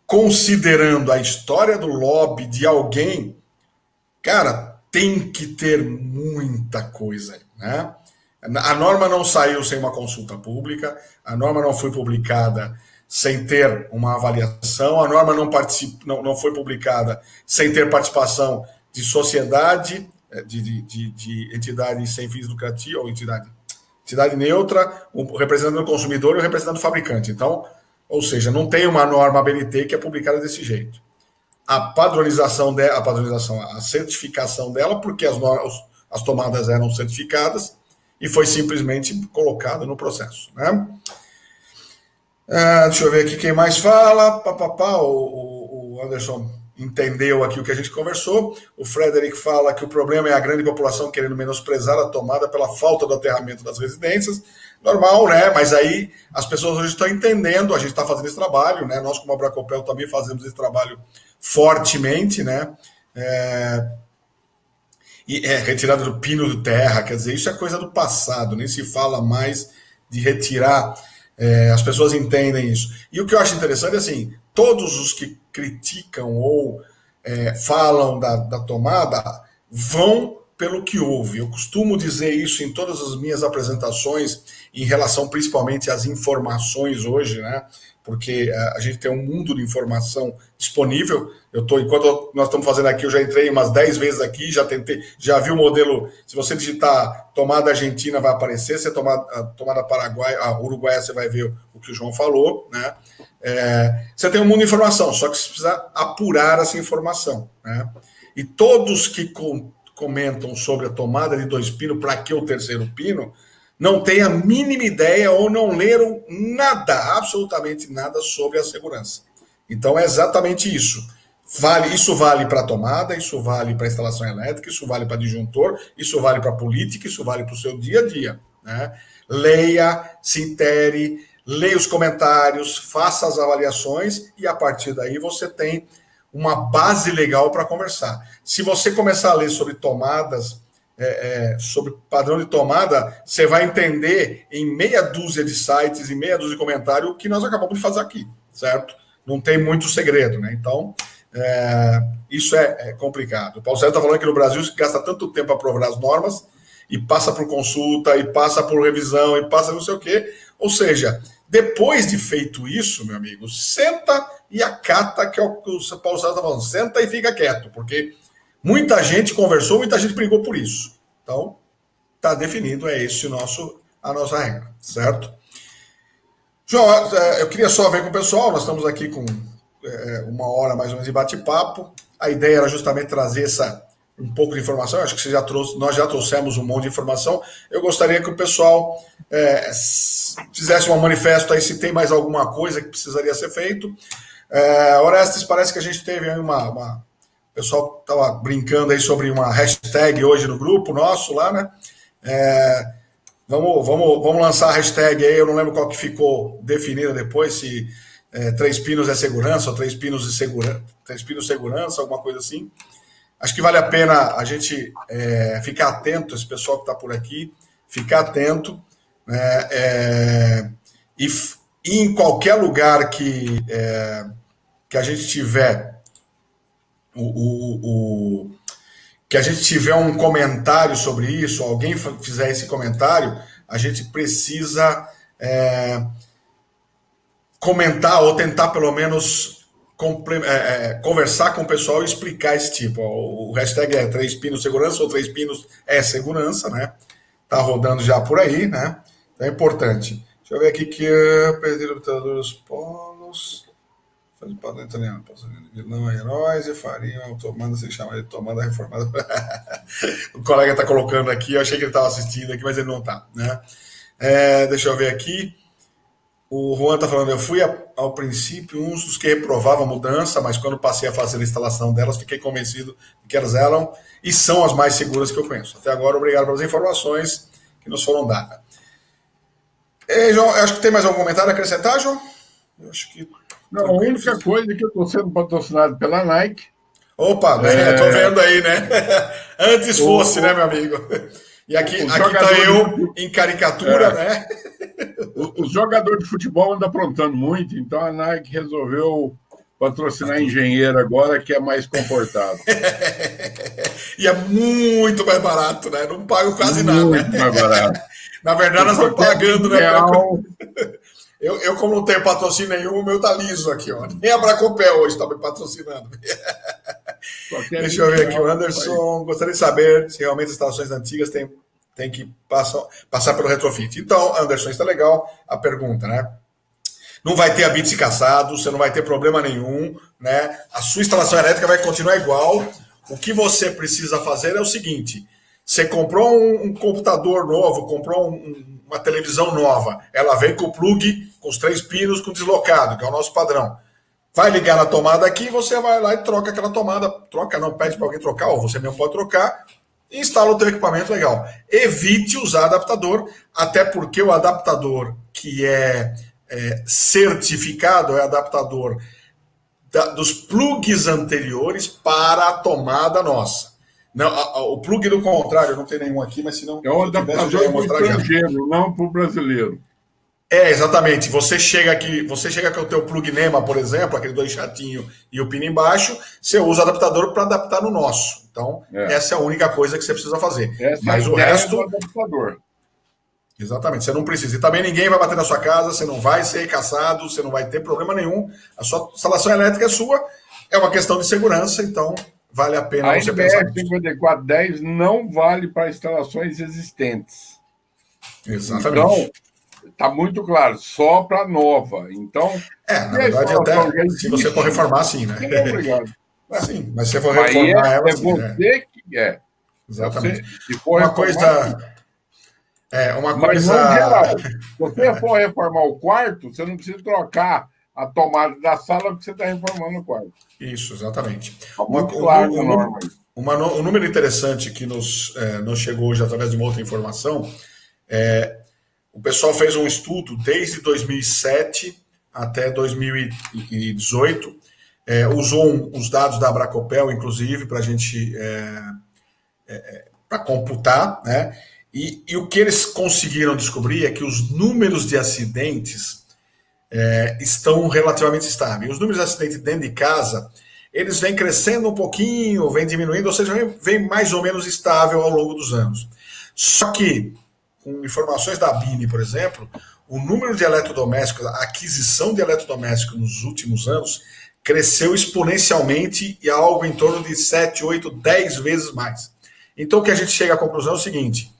considerando a história do lobby de alguém, cara, tem que ter muita coisa, né? A norma não saiu sem uma consulta pública, a norma não foi publicada sem ter uma avaliação, a norma não foi publicada sem ter participação de sociedade, de entidade sem fins lucrativos, ou entidade neutra, o representante do consumidor e o representante do fabricante. Então, ou seja, não tem uma norma ABNT que é publicada desse jeito. A certificação dela, porque as tomadas eram certificadas, e foi simplesmente colocado no processo, né? Deixa eu ver aqui quem mais fala. O Anderson entendeu aqui o que a gente conversou. O Frederick fala que o problema é a grande população querendo menosprezar a tomada pela falta do aterramento das residências. Normal, né? Mas aí as pessoas hoje estão entendendo, a gente está fazendo esse trabalho, né? Nós, como a Bracopel, também fazemos esse trabalho fortemente, né? Retirada do pino de terra, quer dizer, isso é coisa do passado, nem se fala mais de retirar, as pessoas entendem isso. E o que eu acho interessante é assim, todos os que criticam ou falam da tomada vão pelo que houve. Eu costumo dizer isso em todas as minhas apresentações, em relação principalmente às informações hoje, né? Porque a gente tem um mundo de informação disponível. Enquanto nós estamos fazendo aqui, eu já entrei umas 10 vezes aqui, já vi o modelo. Se você digitar tomada argentina, vai aparecer. Se tomada Paraguai, a uruguaia, você vai ver o que o João falou, né? Você tem um mundo de informação, só que você precisa apurar essa informação, né? E todos que comentam sobre a tomada de 2 pinos, para que o terceiro pino, não têm a mínima ideia ou não leram nada, absolutamente nada sobre a segurança. Então é exatamente isso. Isso vale para a tomada, isso vale para a instalação elétrica, isso vale para disjuntor, isso vale para a política, isso vale para o seu dia a dia, né? Leia, se intere, leia os comentários, faça as avaliações e a partir daí você tem uma base legal para conversar. Se você começar a ler sobre tomadas, sobre padrão de tomada, você vai entender em meia dúzia de sites e meia dúzia de comentários o que nós acabamos de fazer aqui, certo? Não tem muito segredo, né? Então, isso é complicado. O Paulo Sérgio está falando que no Brasil se gasta tanto tempo para aprovar as normas e passa por consulta, e passa por revisão, e passa não sei o quê. Ou seja, depois de feito isso, meu amigo, senta e acata, que é o que o Paulo Sérgio está falando. Senta e fica quieto, porque muita gente conversou, muita gente brigou por isso. Então, está definido, esse a nossa regra, certo? João, eu queria só ver com o pessoal, nós estamos aqui com 1 hora mais ou menos de bate-papo. A ideia era justamente trazer um pouco de informação. Eu acho que nós já trouxemos um monte de informação. Eu gostaria que o pessoal fizesse um manifesto aí se tem mais alguma coisa que precisaria ser feito. Orestes, parece que a gente teve aí o pessoal estava brincando aí sobre uma hashtag hoje no grupo nosso lá, né? Vamos lançar a hashtag aí, eu não lembro qual que ficou definida depois, se 3 pinos é segurança ou 3 pinos de segurança, 3 pinos segurança, alguma coisa assim. Acho que vale a pena a gente ficar atento, esse pessoal que está por aqui, ficar atento, né? E em qualquer lugar que a gente tiver que a gente tiver um comentário sobre isso, alguém fizer esse comentário, a gente precisa comentar ou tentar pelo menos conversar com o pessoal e explicar esse tipo. O hashtag é 3 pinos segurança ou 3 pinos é segurança, né? Tá rodando já por aí, né? Então é importante. Deixa eu ver aqui que perder o obtador dos polos. Faz padrão italiano, não é heróis e farinha, tomada se chama de tomada reformada. O colega está colocando aqui, eu achei que ele estava assistindo aqui, mas ele não está, né? Deixa eu ver aqui. O Juan está falando, eu fui ao princípio um dos que reprovava a mudança, mas quando passei a fazer a instalação delas, fiquei convencido de que elas eram e são as mais seguras que eu conheço. Até agora, obrigado pelas informações que nos foram dadas. João, acho que tem mais algum comentário a acrescentar, João? Eu acho que... Não, a única coisa é que eu estou sendo patrocinado pela Nike. Opa, estou vendo aí, né? Antes fosse, né, meu amigo? E aqui está eu em caricatura, né? Os jogadores de futebol andam aprontando muito, então a Nike resolveu patrocinar engenheiro agora, que é mais confortável. E é muito mais barato, né? Não pago quase nada. Muito mais barato. Na verdade, nós estamos pagando, né? Real. Eu, como não tenho patrocínio nenhum, o meu tá liso aqui, ó. Nem a Bracopel hoje está me patrocinando. Deixa eu ver aqui. O Anderson gostaria de saber se realmente as instalações antigas têm que passar pelo retrofit. Então, Anderson, isso é legal a pergunta, né? Não vai ter habite caçado, você não vai ter problema nenhum, né? A sua instalação elétrica vai continuar igual. O que você precisa fazer é o seguinte: você comprou um computador novo, comprou uma televisão nova, ela vem com o plug, com os 3 pinos, com deslocado, que é o nosso padrão. Vai ligar na tomada aqui, você vai lá e troca aquela tomada. Troca, não pede para alguém trocar, ou você mesmo pode trocar, e instala o teu equipamento legal. Evite usar adaptador, até porque o adaptador que é certificado é adaptador dos plugs anteriores para a tomada nossa. Não, o plug do contrário, não tem nenhum aqui, mas se não... É um adaptador para o estrangeiro, não para o brasileiro. Exatamente. Você chega com o teu plug NEMA, por exemplo, aquele 2 chatinho e o pino embaixo, você usa o adaptador para adaptar no nosso. Então, essa é a única coisa que você precisa fazer. Mas o resto... do adaptador. Exatamente, você não precisa. E também ninguém vai bater na sua casa, você não vai ser caçado, você não vai ter problema nenhum. A sua instalação elétrica é sua, é uma questão de segurança, então vale a pena você pensar. A NBR 5410 não vale para instalações existentes. Exatamente. Então, está muito claro, só para nova. Então, na verdade, até se você for reformar, sim, né? Obrigado. Sim, mas se você for reformar ela, é você que é. Exatamente. Se for uma coisa... Mas não geral. Se você for reformar o quarto, você não precisa trocar a tomada da sala porque você está reformando o quarto. Isso, exatamente. Um número interessante que nos chegou hoje através de uma outra informação o pessoal fez um estudo desde 2007 até 2018, usou os dados da Abracopel, inclusive, para a gente para computar, né? E o que eles conseguiram descobrir é que os números de acidentes estão relativamente estáveis. Os números de acidentes dentro de casa, eles vêm crescendo um pouquinho, vêm diminuindo, ou seja, vem mais ou menos estável ao longo dos anos. Só que, com informações da BINE, por exemplo, o número de eletrodomésticos, a aquisição de eletrodomésticos nos últimos anos cresceu exponencialmente e algo em torno de 7, 8, 10 vezes mais. Então, o que a gente chega à conclusão é o seguinte: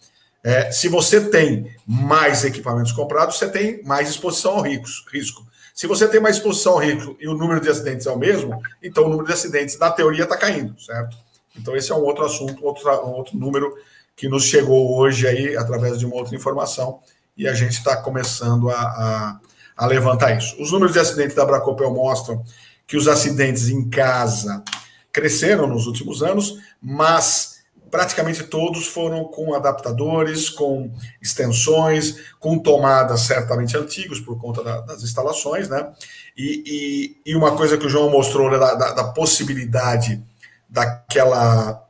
se você tem mais equipamentos comprados, você tem mais exposição ao risco. Se você tem mais exposição ao risco e o número de acidentes é o mesmo, então o número de acidentes, na teoria, está caindo, certo? Então esse é um outro assunto, um outro número que nos chegou hoje aí, através de uma outra informação, e a gente está começando a levantar isso. Os números de acidentes da Abracopel mostram que os acidentes em casa cresceram nos últimos anos, mas praticamente todos foram com adaptadores, com extensões, com tomadas certamente antigos por conta das instalações, né? E uma coisa que o João mostrou, né, da possibilidade daquela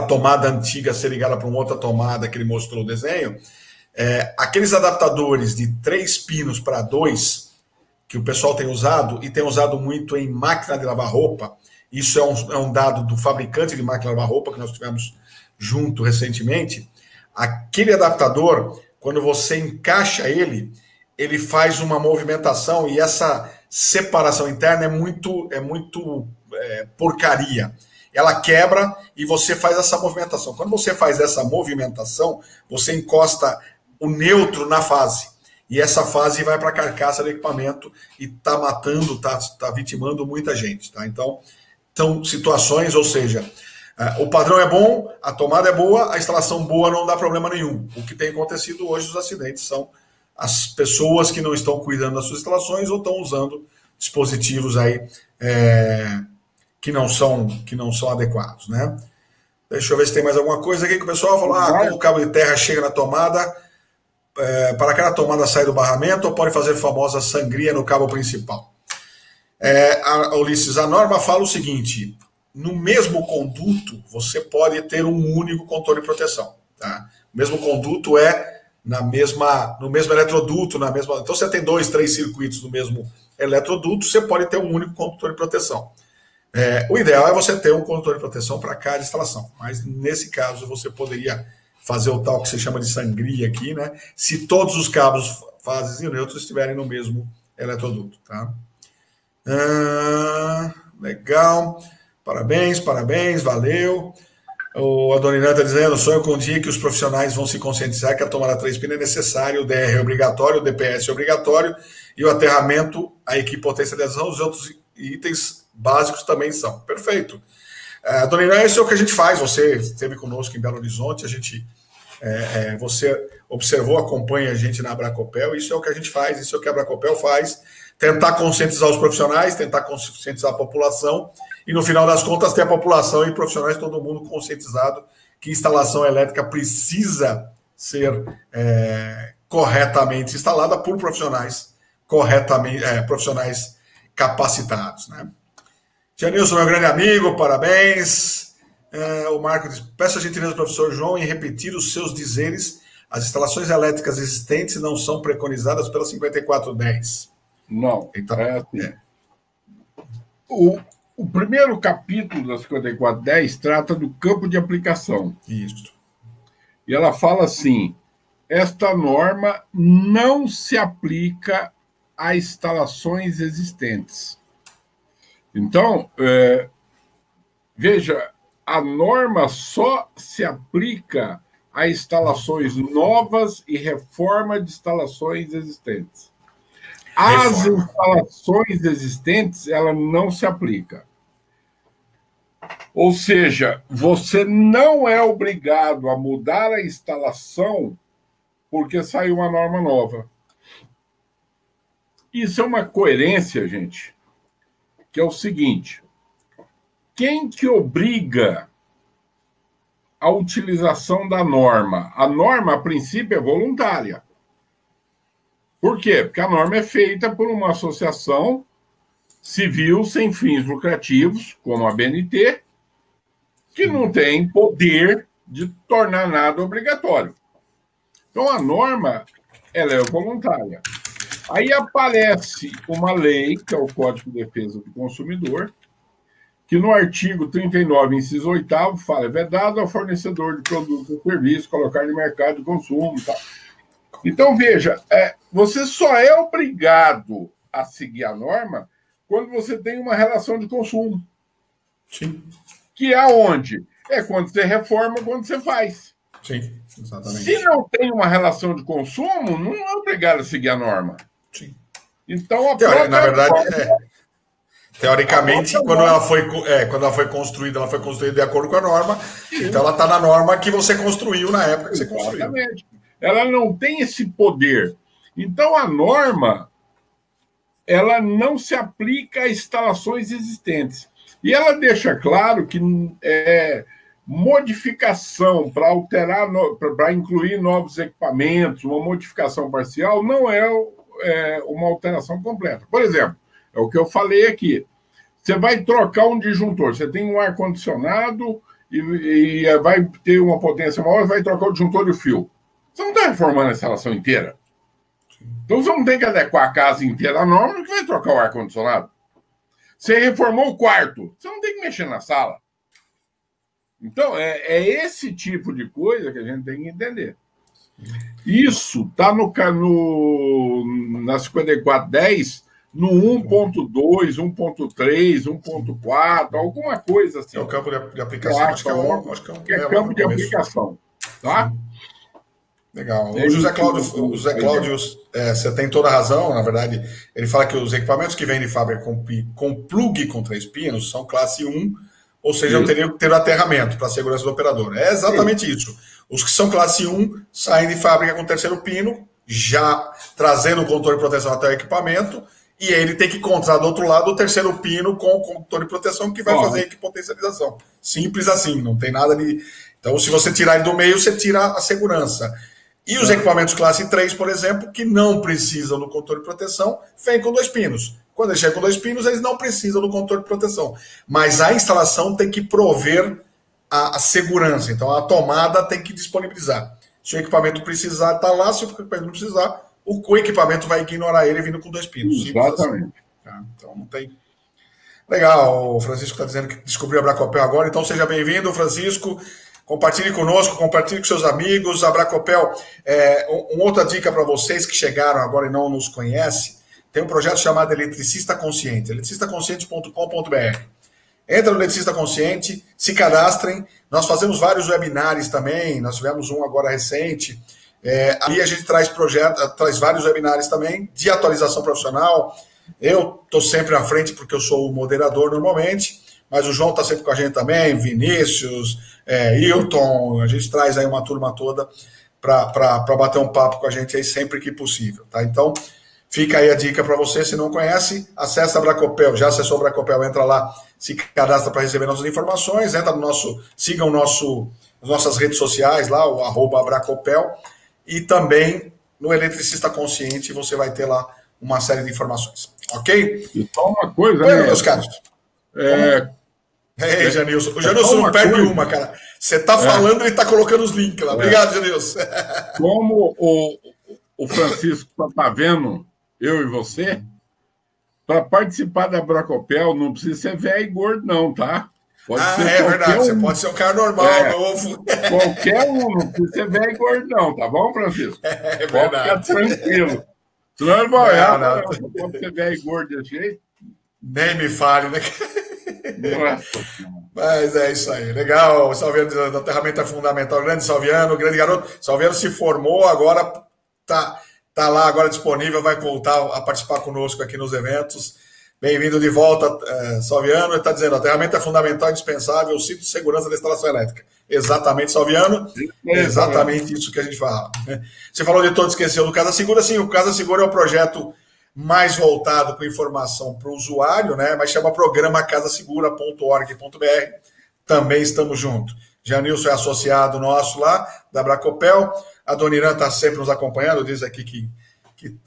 tomada antiga ser ligada para uma outra tomada que ele mostrou o desenho, aqueles adaptadores de 3 pinos para 2, que o pessoal tem usado, e tem usado muito em máquina de lavar roupa. Isso é um dado do fabricante de máquina de lavar roupa que nós tivemos junto recentemente. Aquele adaptador, quando você encaixa ele faz uma movimentação, e essa separação interna é muito porcaria. Ela quebra e você faz essa movimentação. Quando você faz essa movimentação, você encosta o neutro na fase. E essa fase vai para a carcaça do equipamento e está matando, está vitimando muita gente. Tá? Então, são situações, ou seja, o padrão é bom, a tomada é boa, a instalação boa não dá problema nenhum. O que tem acontecido hoje, os acidentes, são as pessoas que não estão cuidando das suas instalações ou estão usando dispositivos aí que não são adequados, né? Deixa eu ver se tem mais alguma coisa aqui que o pessoal falou. Como o cabo de terra chega na tomada, para que a tomada saia do barramento, ou pode fazer famosa sangria no cabo principal? Ulisses, a norma fala o seguinte: no mesmo conduto, você pode ter um único controle de proteção. Tá? O mesmo conduto é no mesmo eletroduto, então você tem 2, 3 circuitos no mesmo eletroduto, você pode ter um único condutor de proteção. O ideal é você ter um condutor de proteção para cada instalação, mas nesse caso você poderia fazer o tal que se chama de sangria aqui, né? Se todos os cabos fases e neutros estiverem no mesmo eletroduto, tá? Legal, parabéns, valeu. O Adoniran está dizendo, sonho com um dia que os profissionais vão se conscientizar que a tomada 3 pinos é necessário, o DR é obrigatório, o DPS é obrigatório, e o aterramento, a equipe potencialização, os outros itens básicos também são. Perfeito. Adoniran, isso é o que a gente faz, você esteve conosco em Belo Horizonte, você observou, acompanha a gente na Abracopel, isso é o que a gente faz, isso é o que a Abracopel faz, tentar conscientizar os profissionais, tentar conscientizar a população, e no final das contas ter a população e profissionais, todo mundo conscientizado que instalação elétrica precisa ser corretamente instalada por profissionais profissionais capacitados, né? Janilson, meu grande amigo, parabéns. O Marco diz, peço a gentileza do professor João em repetir os seus dizeres, as instalações elétricas existentes não são preconizadas pela 5410. Não. Então, o primeiro capítulo da 5410 trata do campo de aplicação. Isso. E ela fala assim, esta norma não se aplica a instalações existentes. Então, veja, a norma só se aplica a instalações novas e reforma de instalações existentes. As instalações existentes, ela não se aplica. Ou seja, você não é obrigado a mudar a instalação porque saiu uma norma nova. Isso é uma coerência, gente, que é o seguinte, quem que obriga a utilização da norma? A norma, a princípio, é voluntária. Por quê? Porque a norma é feita por uma associação civil sem fins lucrativos, como a BNT, que não tem poder de tornar nada obrigatório. Então, a norma, ela é voluntária. Aí aparece uma lei, que é o Código de Defesa do Consumidor, que no artigo 39, inciso 8º, fala, é vedado ao fornecedor de produtos ou serviços colocar no mercado de consumo e tal. Então, veja, você só é obrigado a seguir a norma quando você tem uma relação de consumo. Sim. Que é aonde? É quando você reforma, quando você faz. Sim, exatamente. Se não tem uma relação de consumo, não é obrigado a seguir a norma. Sim. Então, na verdade, teoricamente, quando ela foi construída, ela foi construída de acordo com a norma, sim. Então ela está na norma que você construiu na época que você construiu. Exatamente. Ela não tem esse poder. Então, a norma, ela não se aplica a instalações existentes. E ela deixa claro que modificação para alterar, para incluir novos equipamentos, uma modificação parcial, não é uma alteração completa. Por exemplo, é o que eu falei aqui. Você vai trocar um disjuntor, você tem um ar-condicionado e vai ter uma potência maior, vai trocar o disjuntor e o fio. Você não está reformando a instalação inteira. Então, você não tem que adequar a casa inteira à norma que vai trocar o ar-condicionado. Você reformou o quarto, você não tem que mexer na sala. Então, é esse tipo de coisa que a gente tem que entender. Isso está na 5410, no 1.2, 1.3, 1.4, alguma coisa assim. É o campo de aplicação. Acho que é campo de aplicação. Tá? Legal. O José Cláudio, você tem toda a razão, na verdade. Ele fala que os equipamentos que vêm de fábrica com plug com 3 pinos são classe 1, ou seja, não teriam que ter aterramento para a segurança do operador. É exatamente isso. Os que são classe 1 saem de fábrica com terceiro pino, já trazendo o controle de proteção até o equipamento, e ele tem que encontrar do outro lado o terceiro pino com o controle de proteção que vai fazer a potencialização. Simples assim, não tem nada de... Então, se você tirar ele do meio, você tira a segurança. E os equipamentos classe 3, por exemplo, que não precisam do controle de proteção, vêm com 2 pinos. Quando eles chegam com 2 pinos, eles não precisam do controle de proteção. Mas a instalação tem que prover a segurança. Então, a tomada tem que disponibilizar. Se o equipamento precisar, está lá. Se o equipamento não precisar, o equipamento vai ignorar ele vindo com 2 pinos. Exatamente. Assim. Então não tem. Legal, o Francisco está dizendo que descobriu a Bracopel agora, então seja bem-vindo, Francisco. Compartilhe conosco, compartilhe com seus amigos. A Bracopel, uma outra dica para vocês que chegaram agora e não nos conhecem, tem um projeto chamado Eletricista Consciente, eletricistaconsciente.com.br. Entra no Eletricista Consciente, se cadastrem. Nós fazemos vários webinários também, nós tivemos um agora recente. Ali a gente traz vários webinários também de atualização profissional. Eu estou sempre à frente porque eu sou o moderador normalmente, mas o João está sempre com a gente também, Vinícius, Hilton, a gente traz aí uma turma toda para bater um papo com a gente aí sempre que possível, tá? Então, fica aí a dica para você, se não conhece, acessa a Bracopel, já acessou a Bracopel, entra lá, se cadastra para receber nossas informações, entra no siga as nossas redes sociais lá, o @Bracopel, e também no Eletricista Consciente você vai ter lá uma série de informações, ok? E só uma coisa, né? Meus caros. Janilson. O Janilson não perde uma, cara. Você está falando e está colocando os links lá. Obrigado, Janilson. Como o Francisco está vendo eu e você, para participar da Bracopel não precisa ser velho e gordo, não, tá? Pode ser verdade. Você pode ser um cara normal, novo. Qualquer um, não precisa ser velho e gordo, não, tá bom, Francisco? É verdade. Pode ficar tranquilo. Senão ele vai não pode ser velho e gordo desse jeito. Nem me fale, né? Mas é isso aí, legal. O Salviano da ferramenta fundamental, grande Salviano, grande garoto. Salviano se formou, agora tá lá, agora disponível, vai voltar a participar conosco aqui nos eventos. Bem-vindo de volta, Salviano. Ele está dizendo, a ferramenta fundamental é indispensável, o cinto de segurança da instalação elétrica. Exatamente, Salviano. Exatamente isso que a gente fala. Você falou de todo, esqueceu do Casa Segura. Sim, o Casa Segura é um projeto mais voltado com informação para o usuário, né? Mas chama programa casasegura.org.br. Também estamos juntos. Janilson é associado nosso lá, da Bracopel. A Dona Irã está sempre nos acompanhando, diz aqui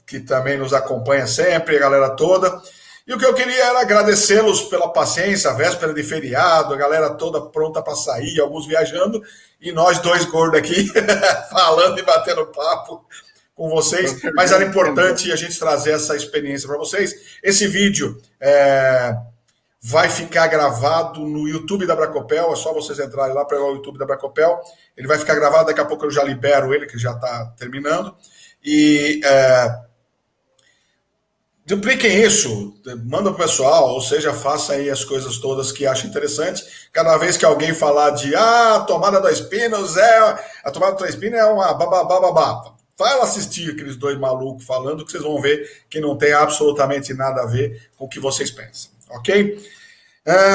que também nos acompanha sempre, a galera toda. E o que eu queria era agradecê-los pela paciência, a véspera de feriado, a galera toda pronta para sair, alguns viajando, e nós dois gordos aqui falando e batendo papo com vocês, mas era importante a gente trazer essa experiência para vocês. Esse vídeo vai ficar gravado no YouTube da Bracopel, é só vocês entrarem lá para o YouTube da Bracopel, ele vai ficar gravado, daqui a pouco eu já libero ele, que já está terminando, e dupliquem isso, manda para o pessoal, ou seja, faça aí as coisas todas que acham interessante. Cada vez que alguém falar de a tomada 2 pinos a tomada 3 pinos é uma bababá. Vai lá assistir aqueles dois malucos falando que vocês vão ver que não tem absolutamente nada a ver com o que vocês pensam, ok?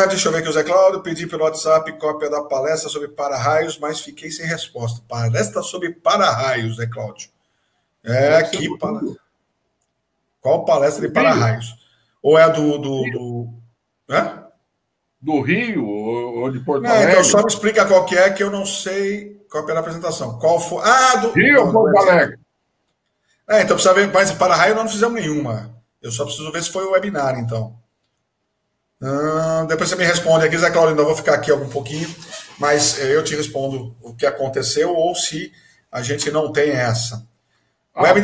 Deixa eu ver aqui o Zé Cláudio, pedi pelo WhatsApp cópia da palestra sobre para-raios, mas fiquei sem resposta. Palestra sobre para-raios, Zé Cláudio. Aqui, palestra. Qual palestra de para-raios? Ou é do Rio ou de Porto Alegre? Então só me explica qual que é, que eu não sei qual é a apresentação. Qual foi? Do Rio ou Porto Alegre? Então precisa ver, mas para-raio nós não fizemos nenhuma. Eu só preciso ver se foi o webinar, então. Depois você me responde aqui, Zé Cláudio, ainda vou ficar aqui algum pouquinho, mas eu te respondo o que aconteceu ou se a gente não tem essa. Web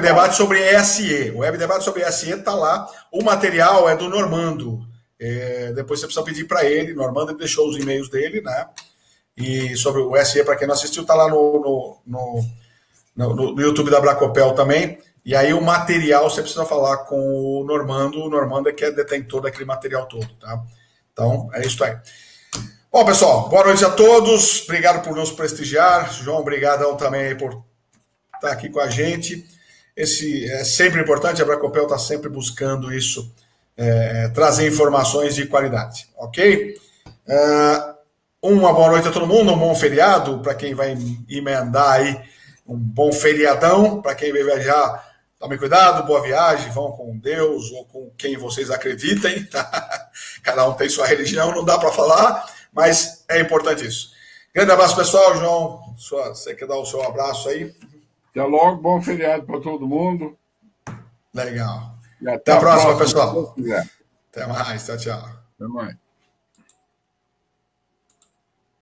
debate sobre ESE. O web debate sobre ESE está lá. O material é do Normando. Depois você precisa pedir para ele. Normando deixou os e-mails dele, né? E sobre o ESE, para quem não assistiu, está lá no YouTube da Bracopel também. E aí o material você precisa falar com o Normando. O Normando é que é detentor daquele material todo, tá? Então, é isso aí. Bom, pessoal, boa noite a todos. Obrigado por nos prestigiar. João, obrigadão também por estar aqui com a gente. Esse é sempre importante, a Bracopel está sempre buscando isso, trazer informações de qualidade, ok? Uma boa noite a todo mundo, um bom feriado, para quem vai emendar aí, um bom feriadão, para quem vai viajar, tomem cuidado, boa viagem, vão com Deus ou com quem vocês acreditem, tá? Cada um tem sua religião, não dá para falar, mas é importante isso. Grande abraço, pessoal. João, você quer dar o seu abraço aí? Até logo, bom feriado para todo mundo. Legal. Até a próxima, pessoal. Até mais, tchau, tchau. Até mais.